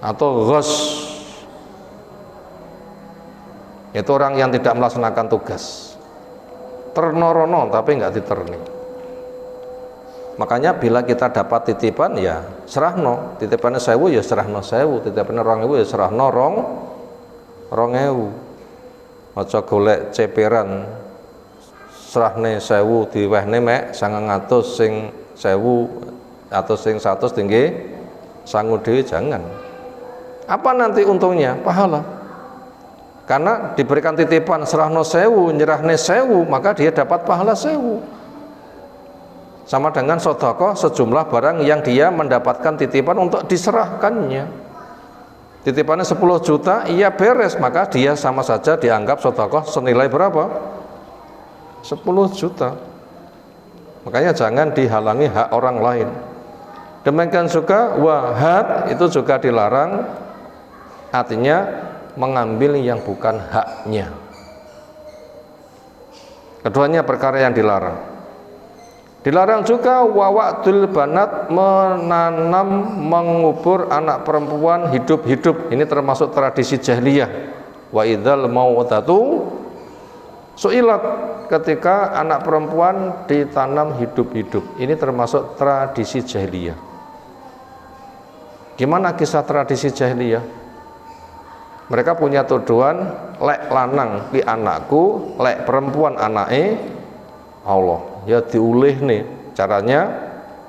atau ghos. Itu orang yang tidak melaksanakan tugas, ternorono tapi enggak diterni. Makanya bila kita dapat titipan, ya serahno. Titipannya 1000 ya serahno 1000, titipannya 2000 ya serahno 2000. Aja golek ceperan serahne 1000 diwehne mek 900 sing 1000 atau sing 100 tinggi sangu dhewe, jangan. Apa nanti untungnya? Pahala. Karena diberikan titipan serahno 1000 nyerahne 1000, maka dia dapat pahala 1000. Sama dengan sedekah sejumlah barang yang dia mendapatkan titipan untuk diserahkannya. Titipannya 10 juta, iya beres, maka dia sama saja dianggap sedekah senilai berapa? 10 juta. Makanya jangan dihalangi hak orang lain. Demikian juga wahad itu juga dilarang, artinya mengambil yang bukan haknya. Keduanya perkara yang dilarang. Dilarang juga wawaktul banat, menanam, mengubur anak perempuan hidup-hidup. Ini termasuk tradisi jahiliyah. Wa idzal mau'udatu su'ilat, ketika anak perempuan ditanam hidup-hidup. Ini termasuk tradisi jahiliyah. Gimana kisah tradisi jahiliyah? Mereka punya tuduhan, lek lanang di anakku, lek perempuan anake Allah. Ya diulih nih, caranya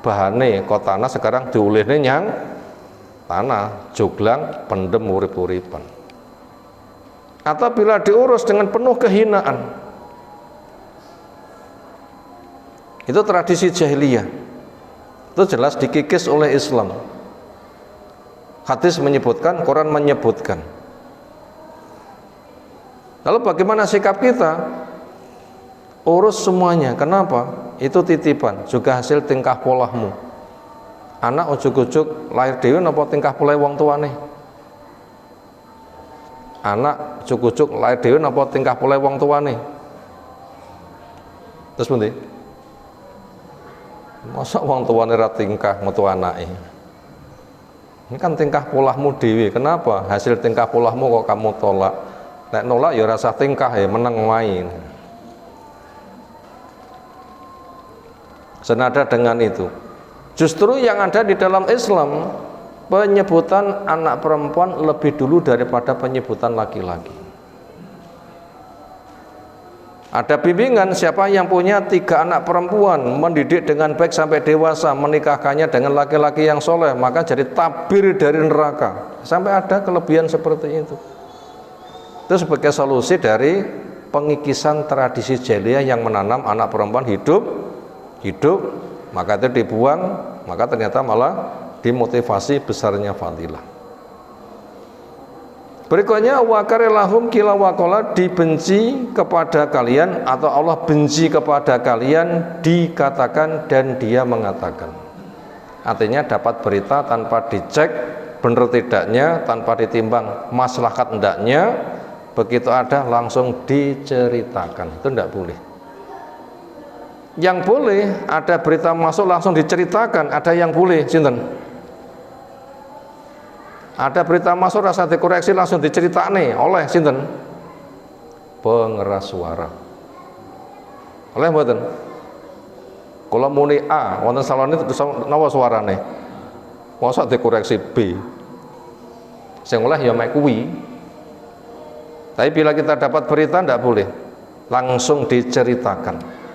bahane kok tanah sekarang diulih nih yang tanah, joglang pendem urip-uripan. Atau bila diurus dengan penuh kehinaan, itu tradisi jahiliyah. Itu jelas dikikis oleh Islam. Hadis menyebutkan, Quran menyebutkan. Lalu bagaimana sikap kita? Urus semuanya. Kenapa? Itu titipan, juga hasil tingkah polahmu. Anak ujuk-ujuk lahir dhewe napa tingkah polah wong tuane? Anak ujuk-ujuk lahir dhewe napa tingkah polah wong tuane? Terus pundi? Masa wong tuane ra tingkah metu anake? Ini kan tingkah polahmu dhewe. Kenapa? Hasil tingkah polahmu kok kamu tolak? Nek nolak ya rasa tingkah ya meneng main. Senada dengan itu, justru yang ada di dalam Islam, penyebutan anak perempuan lebih dulu daripada penyebutan laki-laki. Ada bimbingan siapa yang punya 3 anak perempuan, mendidik dengan baik sampai dewasa, menikahkannya dengan laki-laki yang soleh, maka jadi tabir dari neraka. Sampai ada kelebihan seperti itu. Itu sebagai solusi dari pengikisan tradisi jahiliyah yang menanam anak perempuan hidup, maka itu dibuang, maka ternyata malah dimotivasi besarnya fadilah. Berikutnya wakarelahum kila wakola, dibenci kepada kalian atau Allah benci kepada kalian, dikatakan dan dia mengatakan. Artinya dapat berita tanpa dicek benar tidaknya, tanpa ditimbang maslahat hendaknya, begitu ada langsung diceritakan. Itu tidak boleh. Yang boleh ada berita masuk langsung diceritakan, ada yang boleh sinten. Ada berita masuk rasa dikoreksi langsung diceritakne oleh sinten? Pengeras suara. Oleh mboten? Kula muni A, wonten salone napa suarane? Mosok dikoreksi B. Sing oleh ya mek kuwi. Tapi bila kita dapat berita ndak boleh langsung diceritakan.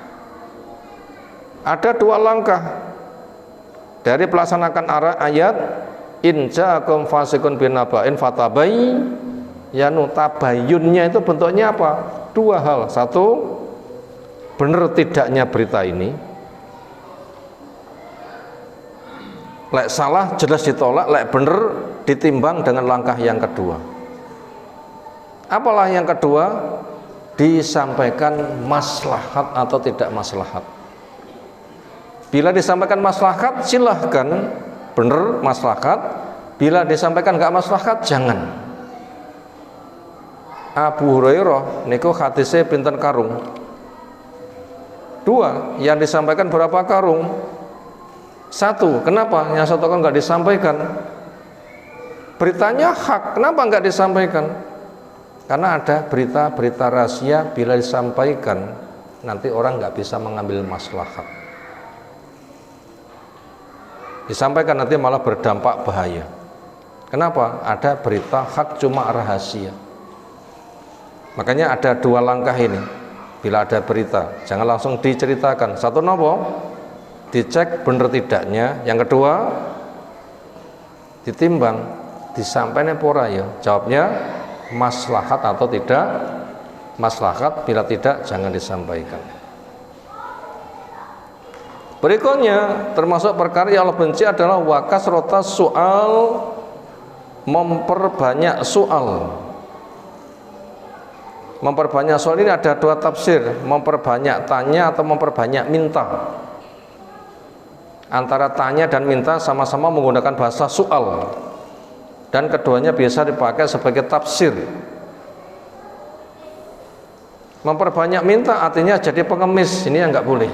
Ada 2 langkah dari pelaksanakan ayat in ja'akum fasiqun binaba'in fatabayyanu. Tabayyunnya itu bentuknya apa? 2 hal. 1, bener tidaknya berita ini. Lek salah jelas ditolak, lek bener ditimbang dengan langkah yang kedua. Apalah yang kedua? Disampaikan maslahat atau tidak maslahat. Bila disampaikan maslahat silahkan, bener maslahat. Bila disampaikan gak maslahat jangan. Abu Hurairah niku hadisnya pinten karung? 2, yang disampaikan berapa karung? 1, kenapa? Yang 1 kan nggak disampaikan. Beritanya hak, kenapa nggak disampaikan? Karena ada berita-berita rahasia, bila disampaikan nanti orang nggak bisa mengambil maslahat. Disampaikan nanti malah berdampak bahaya. Kenapa? Ada berita hak cuma rahasia. Makanya ada 2 langkah ini. Bila ada berita, jangan langsung diceritakan. 1 nopo? Dicek bener tidaknya. Yang kedua, ditimbang, disampaikan pora ya. Jawabnya maslahat atau tidak maslahat. Bila tidak, jangan disampaikan. Berikutnya, termasuk perkara yang Allah benci adalah wakasrota soal, memperbanyak soal. Memperbanyak soal ini ada 2 tafsir, memperbanyak tanya atau memperbanyak minta. Antara tanya dan minta sama-sama menggunakan bahasa soal, dan keduanya biasa dipakai sebagai tafsir. Memperbanyak minta artinya jadi pengemis, ini yang nggak boleh.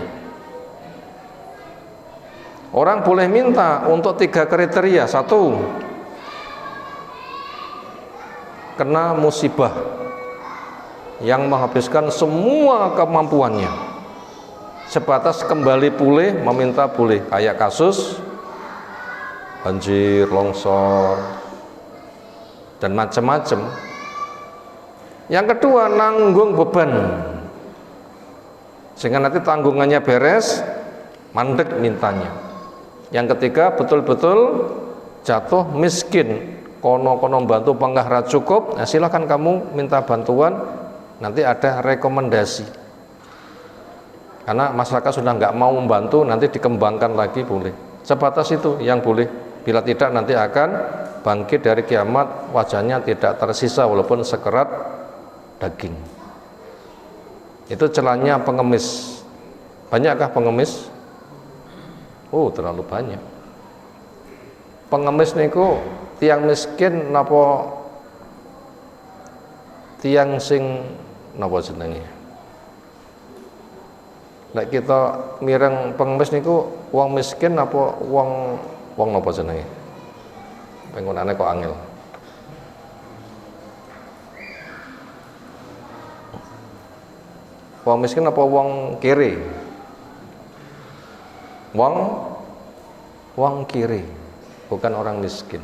Orang boleh minta untuk 3 kriteria. 1, kena musibah yang menghabiskan semua kemampuannya, sebatas kembali pulih meminta boleh, kayak kasus banjir, longsor, dan macam-macam. Yang kedua, nanggung beban, sehingga nanti tanggungannya beres, mandek mintanya. Yang ketiga, betul-betul jatuh miskin, kono-kono bantu panggah cukup, nah silahkan kamu minta bantuan, nanti ada rekomendasi. Karena masyarakat sudah nggak mau membantu, nanti dikembangkan lagi boleh. Sebatas itu yang boleh. Bila tidak nanti akan bangkit dari kiamat, wajahnya tidak tersisa walaupun sekerat daging. Itu celahnya pengemis. Banyakkah pengemis? Oh, terlalu banyak. Pengemis niku tiang miskin napa tiang sing napa jenenge? Nek kita mireng pengemis niku wong miskin apa wong napa jenenge? Penggunaane kok angel. Wong miskin apa wong kiri? Wong kiri, bukan orang miskin.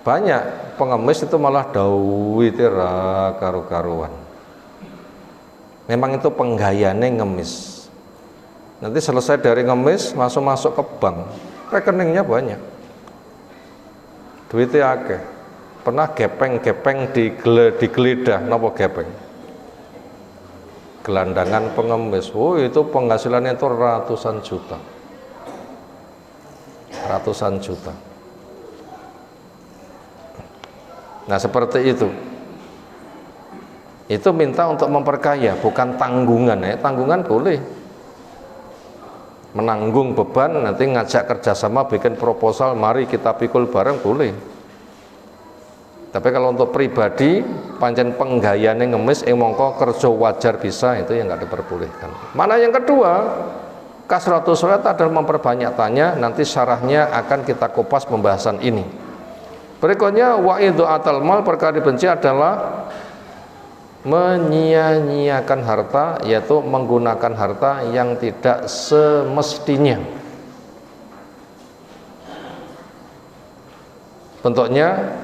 Banyak pengemis itu malah duwite ra karu-karuan. Memang itu penggayane ngemis. Nanti selesai dari ngemis masuk ke bank, rekeningnya banyak, duitnya akeh. Pernah gepeng digeledah, napa gepeng? Gelandangan pengemis. Oh, itu penghasilannya itu ratusan juta. Nah, seperti itu. Itu minta untuk memperkaya, bukan tanggungan ya. Tanggungan boleh, menanggung beban, nanti ngajak kerjasama, bikin proposal, mari kita pikul bareng, boleh. Tapi kalau untuk pribadi, pancen penggayane ngemis, mongko kerja wajar bisa, itu yang nggak diperbolehkan. Mana yang kedua, kasratus sholat adalah memperbanyak tanya. Nanti syarahnya akan kita kupas pembahasan ini. Berikutnya, wa'idu'atal mal, perkara dibenci adalah menyia-nyiakan harta, yaitu menggunakan harta yang tidak semestinya. Bentuknya,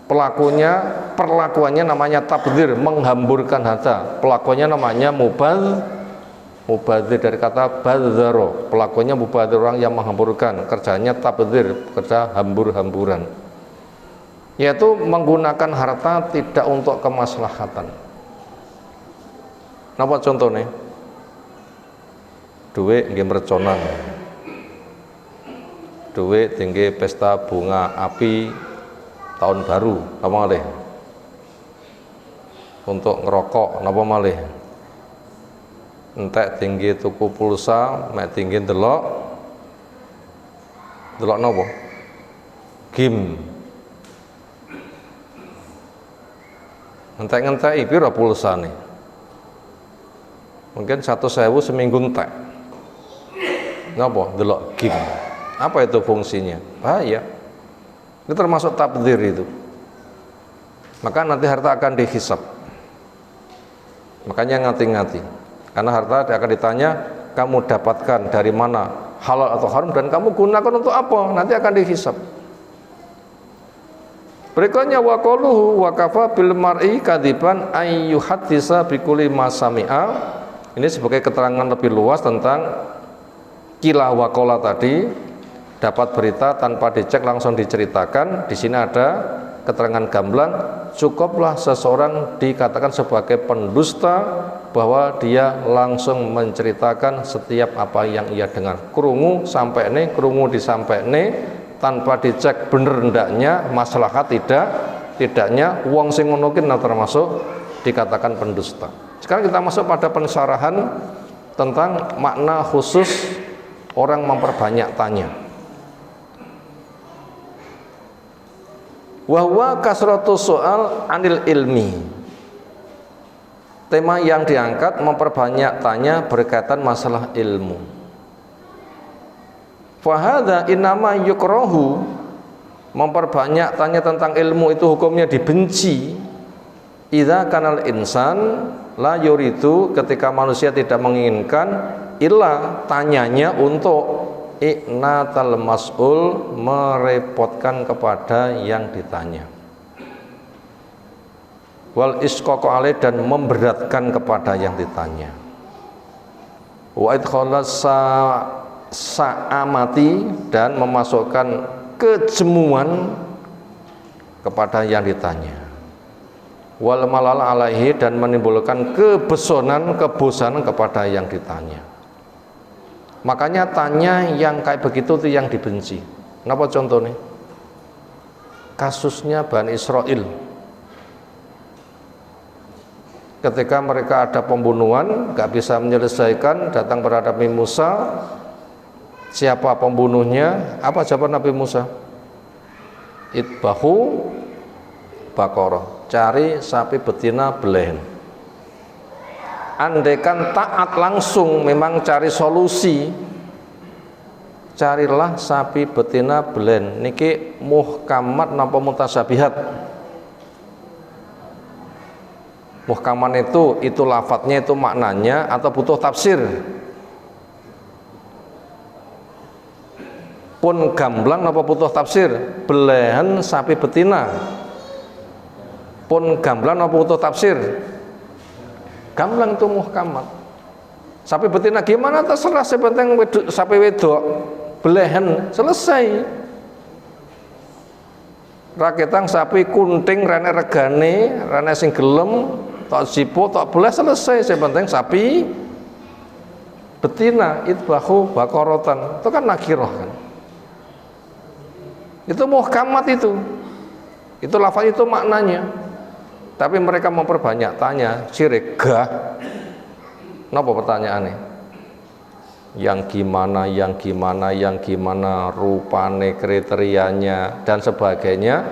perlakuannya namanya tabdzir, menghamburkan harta. Pelakuannya namanya mubadzir, dari kata badzaro. Pelakuannya mubadzir, orang yang menghamburkan. Kerjanya tabdzir, kerja hambur-hamburan, yaitu menggunakan harta tidak untuk kemaslahatan. Napa contohnya? Duit nggih merconan. Duit tinggi pesta bunga api tahun baru, apa malih? Untuk ngerokok, napa malih? Entek tinggi tuku pulsa, mek tinggi delok napa? Game. Entek-enteki pira pulsane? Mungkin 1.000 seminggu entek. Napa? Delok game. Apa itu fungsinya? Bahaya. Itu termasuk tabdzir itu. Maka nanti harta akan dihisab. Makanya ngati-ngati. Karena harta akan ditanya, kamu dapatkan dari mana, halal atau haram, dan kamu gunakan untuk apa? Nanti akan dihisab. Berikutnya waqaluhu wa kafa bil mar'i kadiban ayyuhaddisa bi kulli ma sami'a. Ini sebagai keterangan lebih luas tentang kila waqala tadi, dapat berita tanpa dicek langsung diceritakan. Di sini ada keterangan gamblang, cukuplah seseorang dikatakan sebagai pendusta bahwa dia langsung menceritakan setiap apa yang ia dengar. Krungu sampai nih, krungu disampai nih, tanpa dicek bener ndaknya, maslahat tidaknya, wong sing ngono ki termasuk dikatakan pendusta. Sekarang kita masuk pada pensyarahan tentang makna khusus orang memperbanyak tanya. Wa huwa kasratu soal anil ilmi. Tema yang diangkat memperbanyak tanya berkaitan masalah ilmu. Fahadha innama yukrahu, memperbanyak tanya tentang ilmu itu hukumnya dibenci. Idza kanal insan la yuridu, ketika manusia tidak menginginkan illa, tanyanya untuk i'natal mas'ul, merepotkan kepada yang ditanya, wal isqaqu alaih, dan memberatkan kepada yang ditanya, wa idkhalas sa'amati, dan memasukkan kejemuan kepada yang ditanya, wal malal alaihi, dan menimbulkan kebosanan kepada yang ditanya. Makanya tanya yang kayak begitu itu yang dibenci. Kenapa contohnya? Kasusnya Bani Israel. Ketika mereka ada pembunuhan, gak bisa menyelesaikan, datang pada Nabi Musa. Siapa pembunuhnya? Apa jawaban Nabi Musa? Itbahu bakoroh, cari sapi betina belen. Andaikan taat langsung, memang cari solusi, carilah sapi betina belen. Niki muhkamat napa mutasabihat? Muhkaman itu lafadznya, itu maknanya, atau butuh tafsir? Pun gamblang napa butuh tafsir? Belehan sapi betina. Pun gamblang napa butuh tafsir? Gamblang itu muhkamat. Sapi betina gimana terserah, sepenting sapi wedok belehen, selesai. Raketang sapi kunting rene regane, rene sing gelem, tok jipo, tok boleh, selesai. Sepenting sapi betina, itbahu bakorotan, itu kan nakirah kan. Itu muhkamat itu lafaz, itu maknanya. Tapi mereka memperbanyak tanya, syirik gah. Napa pertanyaannya? Yang gimana, rupane, kriterianya, dan sebagainya.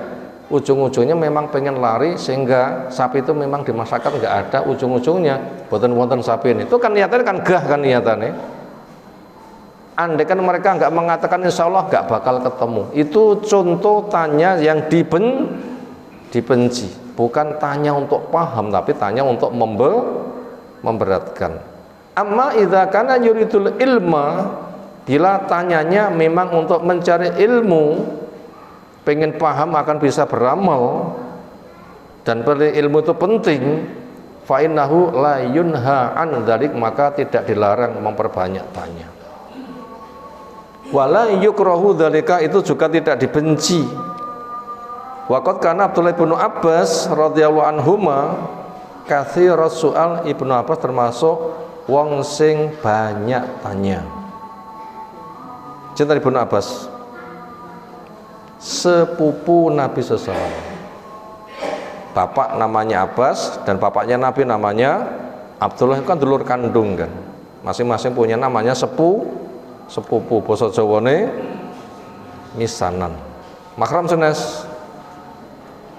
Ujung-ujungnya memang pengen lari, sehingga sapi itu memang dimasakkan nggak ada ujung-ujungnya. Boten-boten sapi ini. Itu kan niatannya kan gah kan niatannya. Andai kan mereka nggak mengatakan insya Allah nggak bakal ketemu. Itu contoh tanya yang dibenci. Bukan tanya untuk paham, tapi tanya untuk memberatkan. Amma idza kana yuridul ilma, bila tanyanya memang untuk mencari ilmu, pengen paham akan bisa beramal, dan ilmu itu penting, fa innahu la yunha an dzalik, maka tidak dilarang memperbanyak tanya. Wala yukrahu dzalika, itu juga tidak dibenci. Waqad kana Abdullah bin Abbas radhiyallahu anhuma katsirus soal, Ibnu Abbas termasuk wong sing banyak tanya. Cinta Ibnu Abbas sepupu Nabi SAW. Bapak namanya Abbas dan bapaknya Nabi namanya Abdullah, itu kan dulur kandung kan. Masing-masing punya namanya sepupu. Basa Jawane misanan. Mahram senes?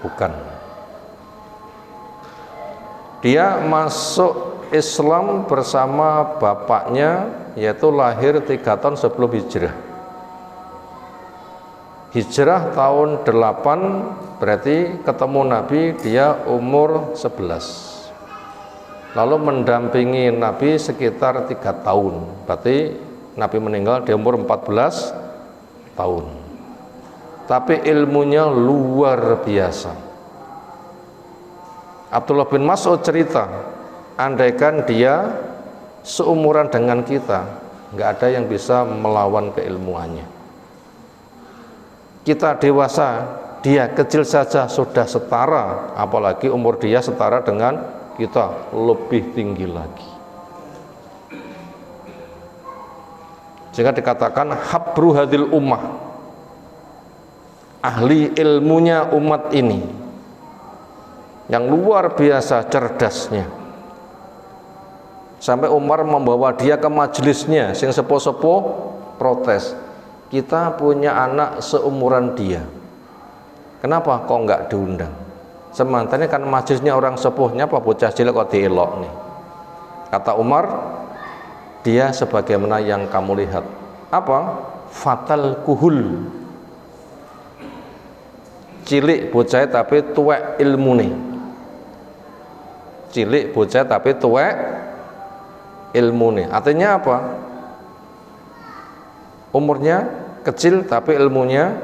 Bukan. Dia masuk Islam bersama bapaknya, yaitu lahir 3 tahun sebelum hijrah. Hijrah tahun 8, berarti ketemu Nabi dia umur 11. Lalu mendampingi Nabi sekitar 3 tahun. Berarti Nabi meninggal di umur 14 tahun. Tapi ilmunya luar biasa. Abdullah bin Mas'ud cerita, andaikan dia seumuran dengan kita, nggak ada yang bisa melawan keilmuannya. Kita dewasa, dia kecil saja sudah setara, apalagi umur dia setara dengan kita, lebih tinggi lagi. Jika dikatakan habru hadil ummah, ahli ilmunya umat ini, yang luar biasa cerdasnya, sampai Umar membawa dia ke majelisnya, sing sepo-sepo protes, kita punya anak seumuran dia, kenapa kok nggak diundang? Semantannya kan majelisnya orang sepuhnya, apa bocah cilik kok dielok nih? Kata Umar, dia sebagaimana yang kamu lihat. Apa? Fatal kuhul, cilik bocah tapi tuwek ilmu nih. Cilik bocah tapi tuwek ilmu nih. Artinya apa? Umurnya kecil tapi ilmunya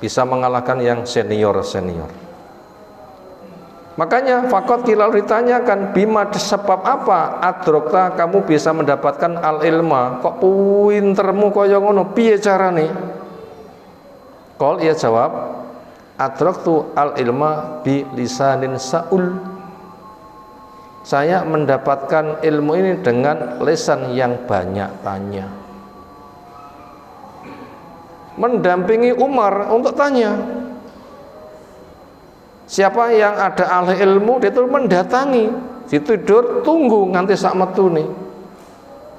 bisa mengalahkan yang senior-senior. Makanya fakot kilal ditanyakan, bima sebab apa adrokta kamu bisa mendapatkan al ilma, kok pintermu kaya ngono, piye carane? Qol, ia jawab, adroktu al ilma bi lisanin saul, saya mendapatkan ilmu ini dengan lisan yang banyak tanya. Mendampingi Umar untuk tanya. Siapa yang ada ahli ilmu, dia itu mendatangi, ditidur tunggu nganti sak metune.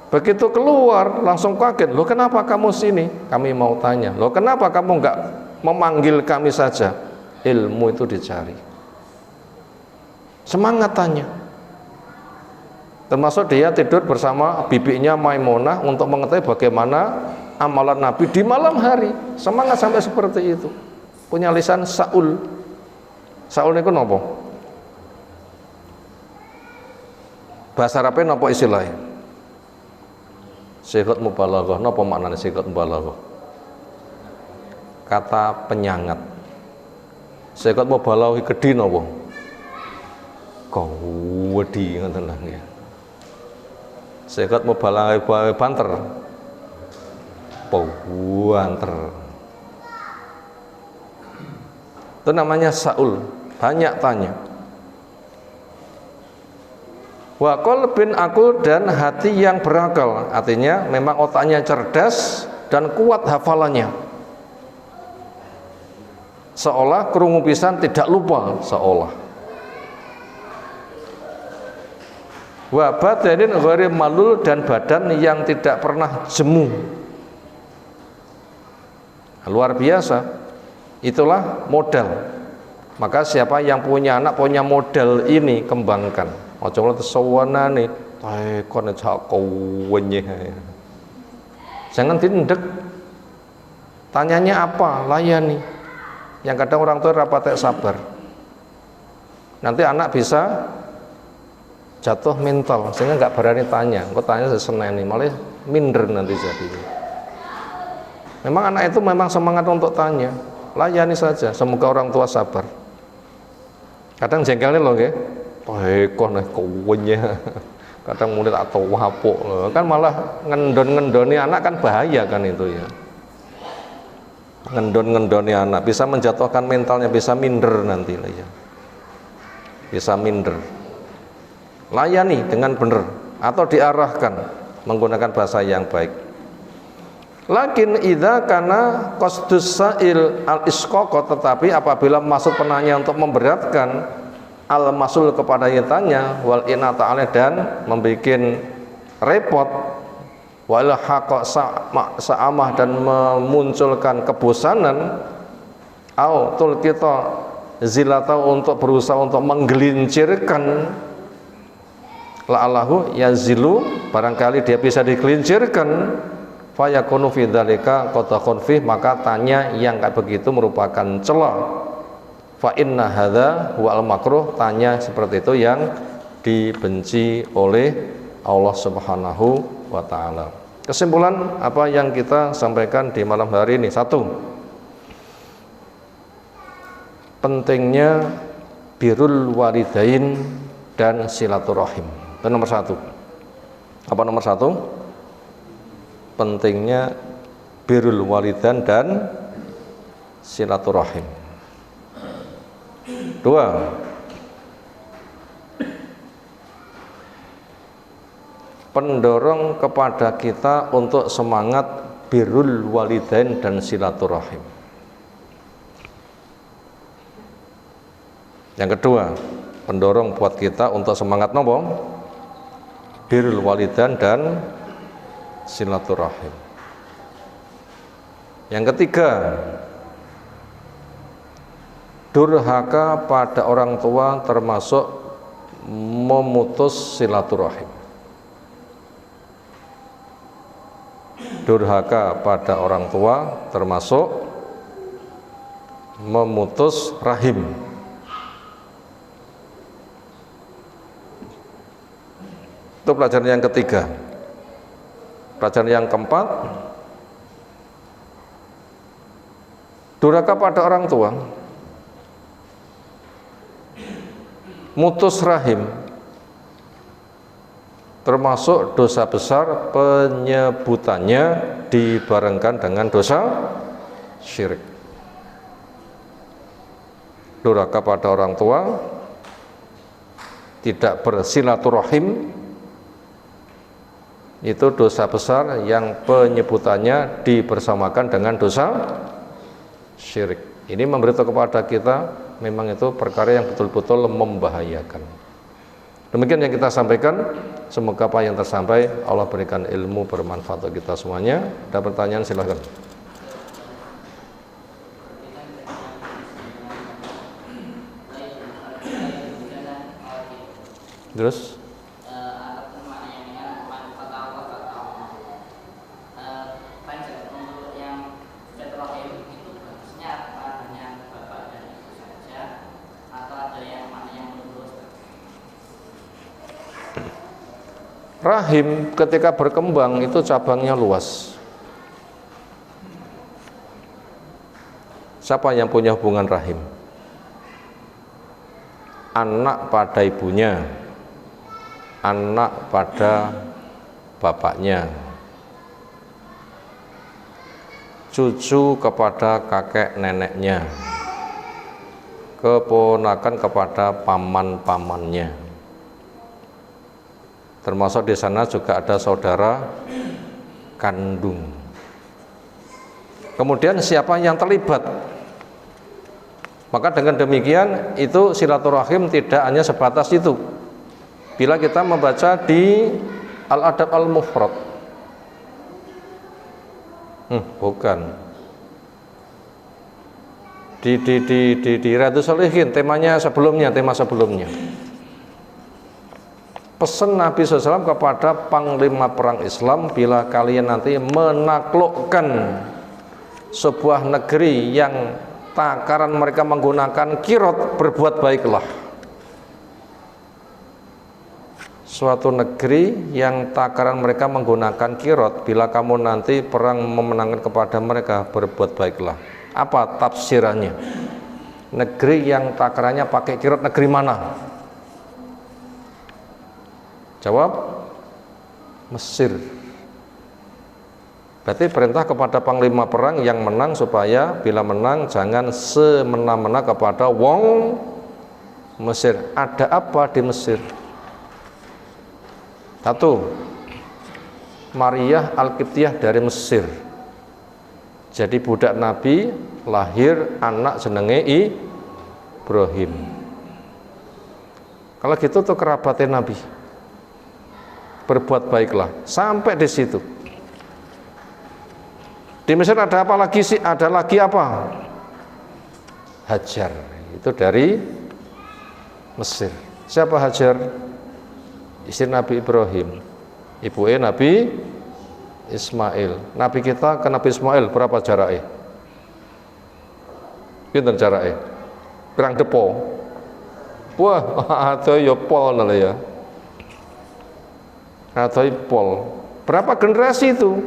Begitu keluar langsung kaget, loh kenapa kamu sini? Kami mau tanya, loh kenapa kamu enggak memanggil kami saja? Ilmu itu dicari. Semangat tanya. Termasuk dia tidur bersama bibinya Maimunah untuk mengetahui bagaimana amalan Nabi di malam hari. Semangat sampai seperti itu. Punya lisan Saul. Saul niku napa? Bahasa Arabnya napa istilahnya? Sigat mubalaghah. Napa maknane sigat mubalaghah? Kata penyangat. Sigat mubalaghah gedhi napa? Wedi ngoten lah nggih. Sigat mubalaghah banter. Banter. Itu namanya Saul, banyak tanya. Wa qalbin akul, dan hati yang berakal, artinya memang otaknya cerdas dan kuat hafalannya. Seolah krungu pisan tidak lupa, seolah. Wa badanin ghairi malul, dan badan yang tidak pernah jemu. Luar biasa. Itulah modal. Maka siapa yang punya anak punya modal ini, kembangkan. Aja mulai tesawanane kon cak kowenye. Jangan dindek. Tanyanya apa? Layani. Yang kadang orang tua rapatek sabar. Nanti anak bisa jatuh mental sehingga nggak berani tanya. Engko tanya seseneni, malah minder nanti jadinya. Memang anak itu memang semangat untuk tanya. Layani saja, semoga orang tua sabar. Kadang jengkelnya loh nggih. Kok nek kowenye. Kadang mulai tak tahu wapuk. Kan malah ngendon-ngendoni anak kan bahaya kan itu ya. Ngendon-ngendoni anak bisa menjatuhkan mentalnya, bisa minder nanti lah ya. Bisa minder. layani dengan benar atau diarahkan menggunakan bahasa yang baik. Lakin idza kana qasdus sa'il al-isqaqa, tetapi apabila maksud penanya untuk memberatkan al-masul kepada yang tanya, wal inata alaih, dan membuat repot, wal haqa sa'amah, dan memunculkan kebosanan, au tul kita zilata, untuk berusaha untuk menggelincirkan, la'allahu yazilu, barangkali dia bisa digelincirkan, fayakunu fi dzalika qadakun fi, maka tanya yang kayak begitu merupakan celah. Fa inna hadza huwal makruh, tanya seperti itu yang dibenci oleh Allah Subhanahu wa taala. Kesimpulan apa yang kita sampaikan di malam hari ini: satu, pentingnya birrul walidain dan silaturahim. Itu nomor satu. Apa nomor satu? Pentingnya birrul walidain dan silaturahim. Dua, pendorong kepada kita untuk semangat birrul walidain dan silaturahim. Yang kedua, pendorong buat kita untuk semangat nopo? Birrul walidain dan silaturahim. Yang ketiga, durhaka pada orang tua termasuk memutus silaturahim. Durhaka pada orang tua termasuk memutus rahim. Itu pelajaran yang ketiga. Pelajaran yang keempat, durhaka pada orang tua, mutus rahim, termasuk dosa besar penyebutannya dibarengkan dengan dosa syirik. Durhaka pada orang tua, tidak bersilaturahim, itu dosa besar yang penyebutannya dibersamakan dengan dosa syirik. Ini memberitahu kepada kita memang itu perkara yang betul-betul membahayakan. Demikian yang kita sampaikan. Semoga apa yang tersampaikan Allah berikan ilmu bermanfaat untuk kita semuanya. Ada pertanyaan silahkan. Terus? Rahim ketika berkembang itu cabangnya luas. Siapa yang punya hubungan rahim? Anak pada ibunya, anak pada bapaknya, cucu kepada kakek neneknya, keponakan kepada paman-pamannya. Termasuk di sana juga ada saudara kandung. Kemudian siapa yang terlibat? Maka dengan demikian itu silaturahim tidak hanya sebatas itu. Bila kita membaca di Al-Adab Al-Mufrad, bukan di Riyadhus Shalihin, tema sebelumnya. Pesan Nabi SAW kepada panglima perang Islam, bila kalian nanti menaklukkan sebuah negeri yang takaran mereka menggunakan kirot, berbuat baiklah. Suatu negeri yang takaran mereka menggunakan kirot, bila kamu nanti perang memenangkan kepada mereka, berbuat baiklah. Apa tafsirannya? Negeri yang takarannya pakai kirot, negeri mana? Jawab, Mesir. Berarti perintah kepada panglima perang yang menang supaya bila menang jangan semena-mena kepada wong Mesir. Ada apa di Mesir? Satu, Maria Al-Qibtiyah dari Mesir. Jadi budak Nabi lahir anak jenenge Ibrahim. Kalau gitu tuh kerabatnya Nabi. Berbuat baiklah sampai di situ. Di Mesir ada apa lagi sih? Ada lagi apa? Hajar. Itu dari Mesir. Siapa Hajar? Istri Nabi Ibrahim. Ibunya Nabi Ismail. Nabi kita ke Nabi Ismail berapa jaraknya? Pinten jaraknya? Pirang depo. Wah, ada ya pol nala ya. Ada pol. Berapa generasi itu?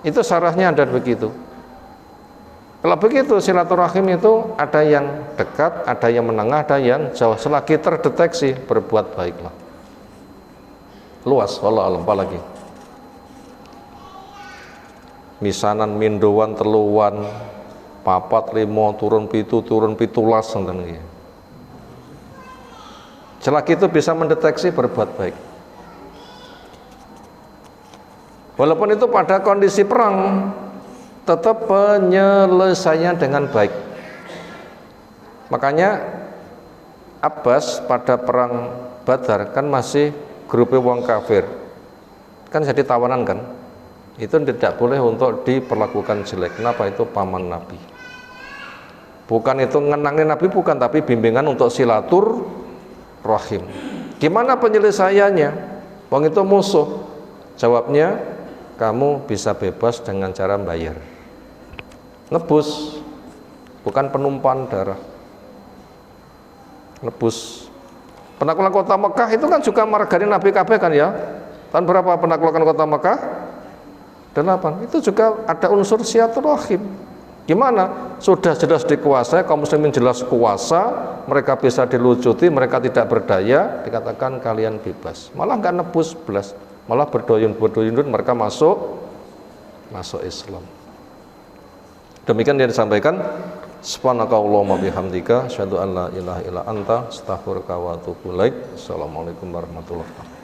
Itu syarahnya ada begitu. Kalau begitu silaturahim itu ada yang dekat, ada yang menengah, ada yang jauh. Selagi terdeteksi berbuat baiklah. Luas, wallah alam lagi. Misanan mindowan teluwan papat limo turun pitulas ngeten iki. Selagi itu bisa mendeteksi berbuat baik. Walaupun itu pada kondisi perang, tetap penyelesaian dengan baik. Makanya Abbas pada perang Badar kan masih grupnya wong kafir, kan jadi tawanan kan. Itu tidak boleh untuk diperlakukan jelek. Kenapa? Itu paman Nabi. Bukan itu ngenangin Nabi, bukan, tapi bimbingan untuk silaturahim. Gimana penyelesaiannya? Wong itu musuh. Jawabnya, kamu bisa bebas dengan cara bayar. Nebus, bukan penumpahan darah. Nebus. Penaklukan kota Mekah itu kan juga marganya Nabi KB kan ya. Tahun berapa penaklukan kota Mekah? 8. Itu juga ada unsur silaturahim. Gimana? Sudah jelas dikuasai, kaum muslimin jelas kuasa, mereka bisa dilucuti, mereka tidak berdaya, dikatakan kalian bebas. Malah nggak nebus belas, malah berdoyun-berdoyun mereka masuk Islam. Demikian yang disampaikan. Subhanakallahumma bihamdika asyhadu an la ilaha illa anta astaghfiruka wa atubu ilaik. Assalamualaikum warahmatullahi wabarakatuh.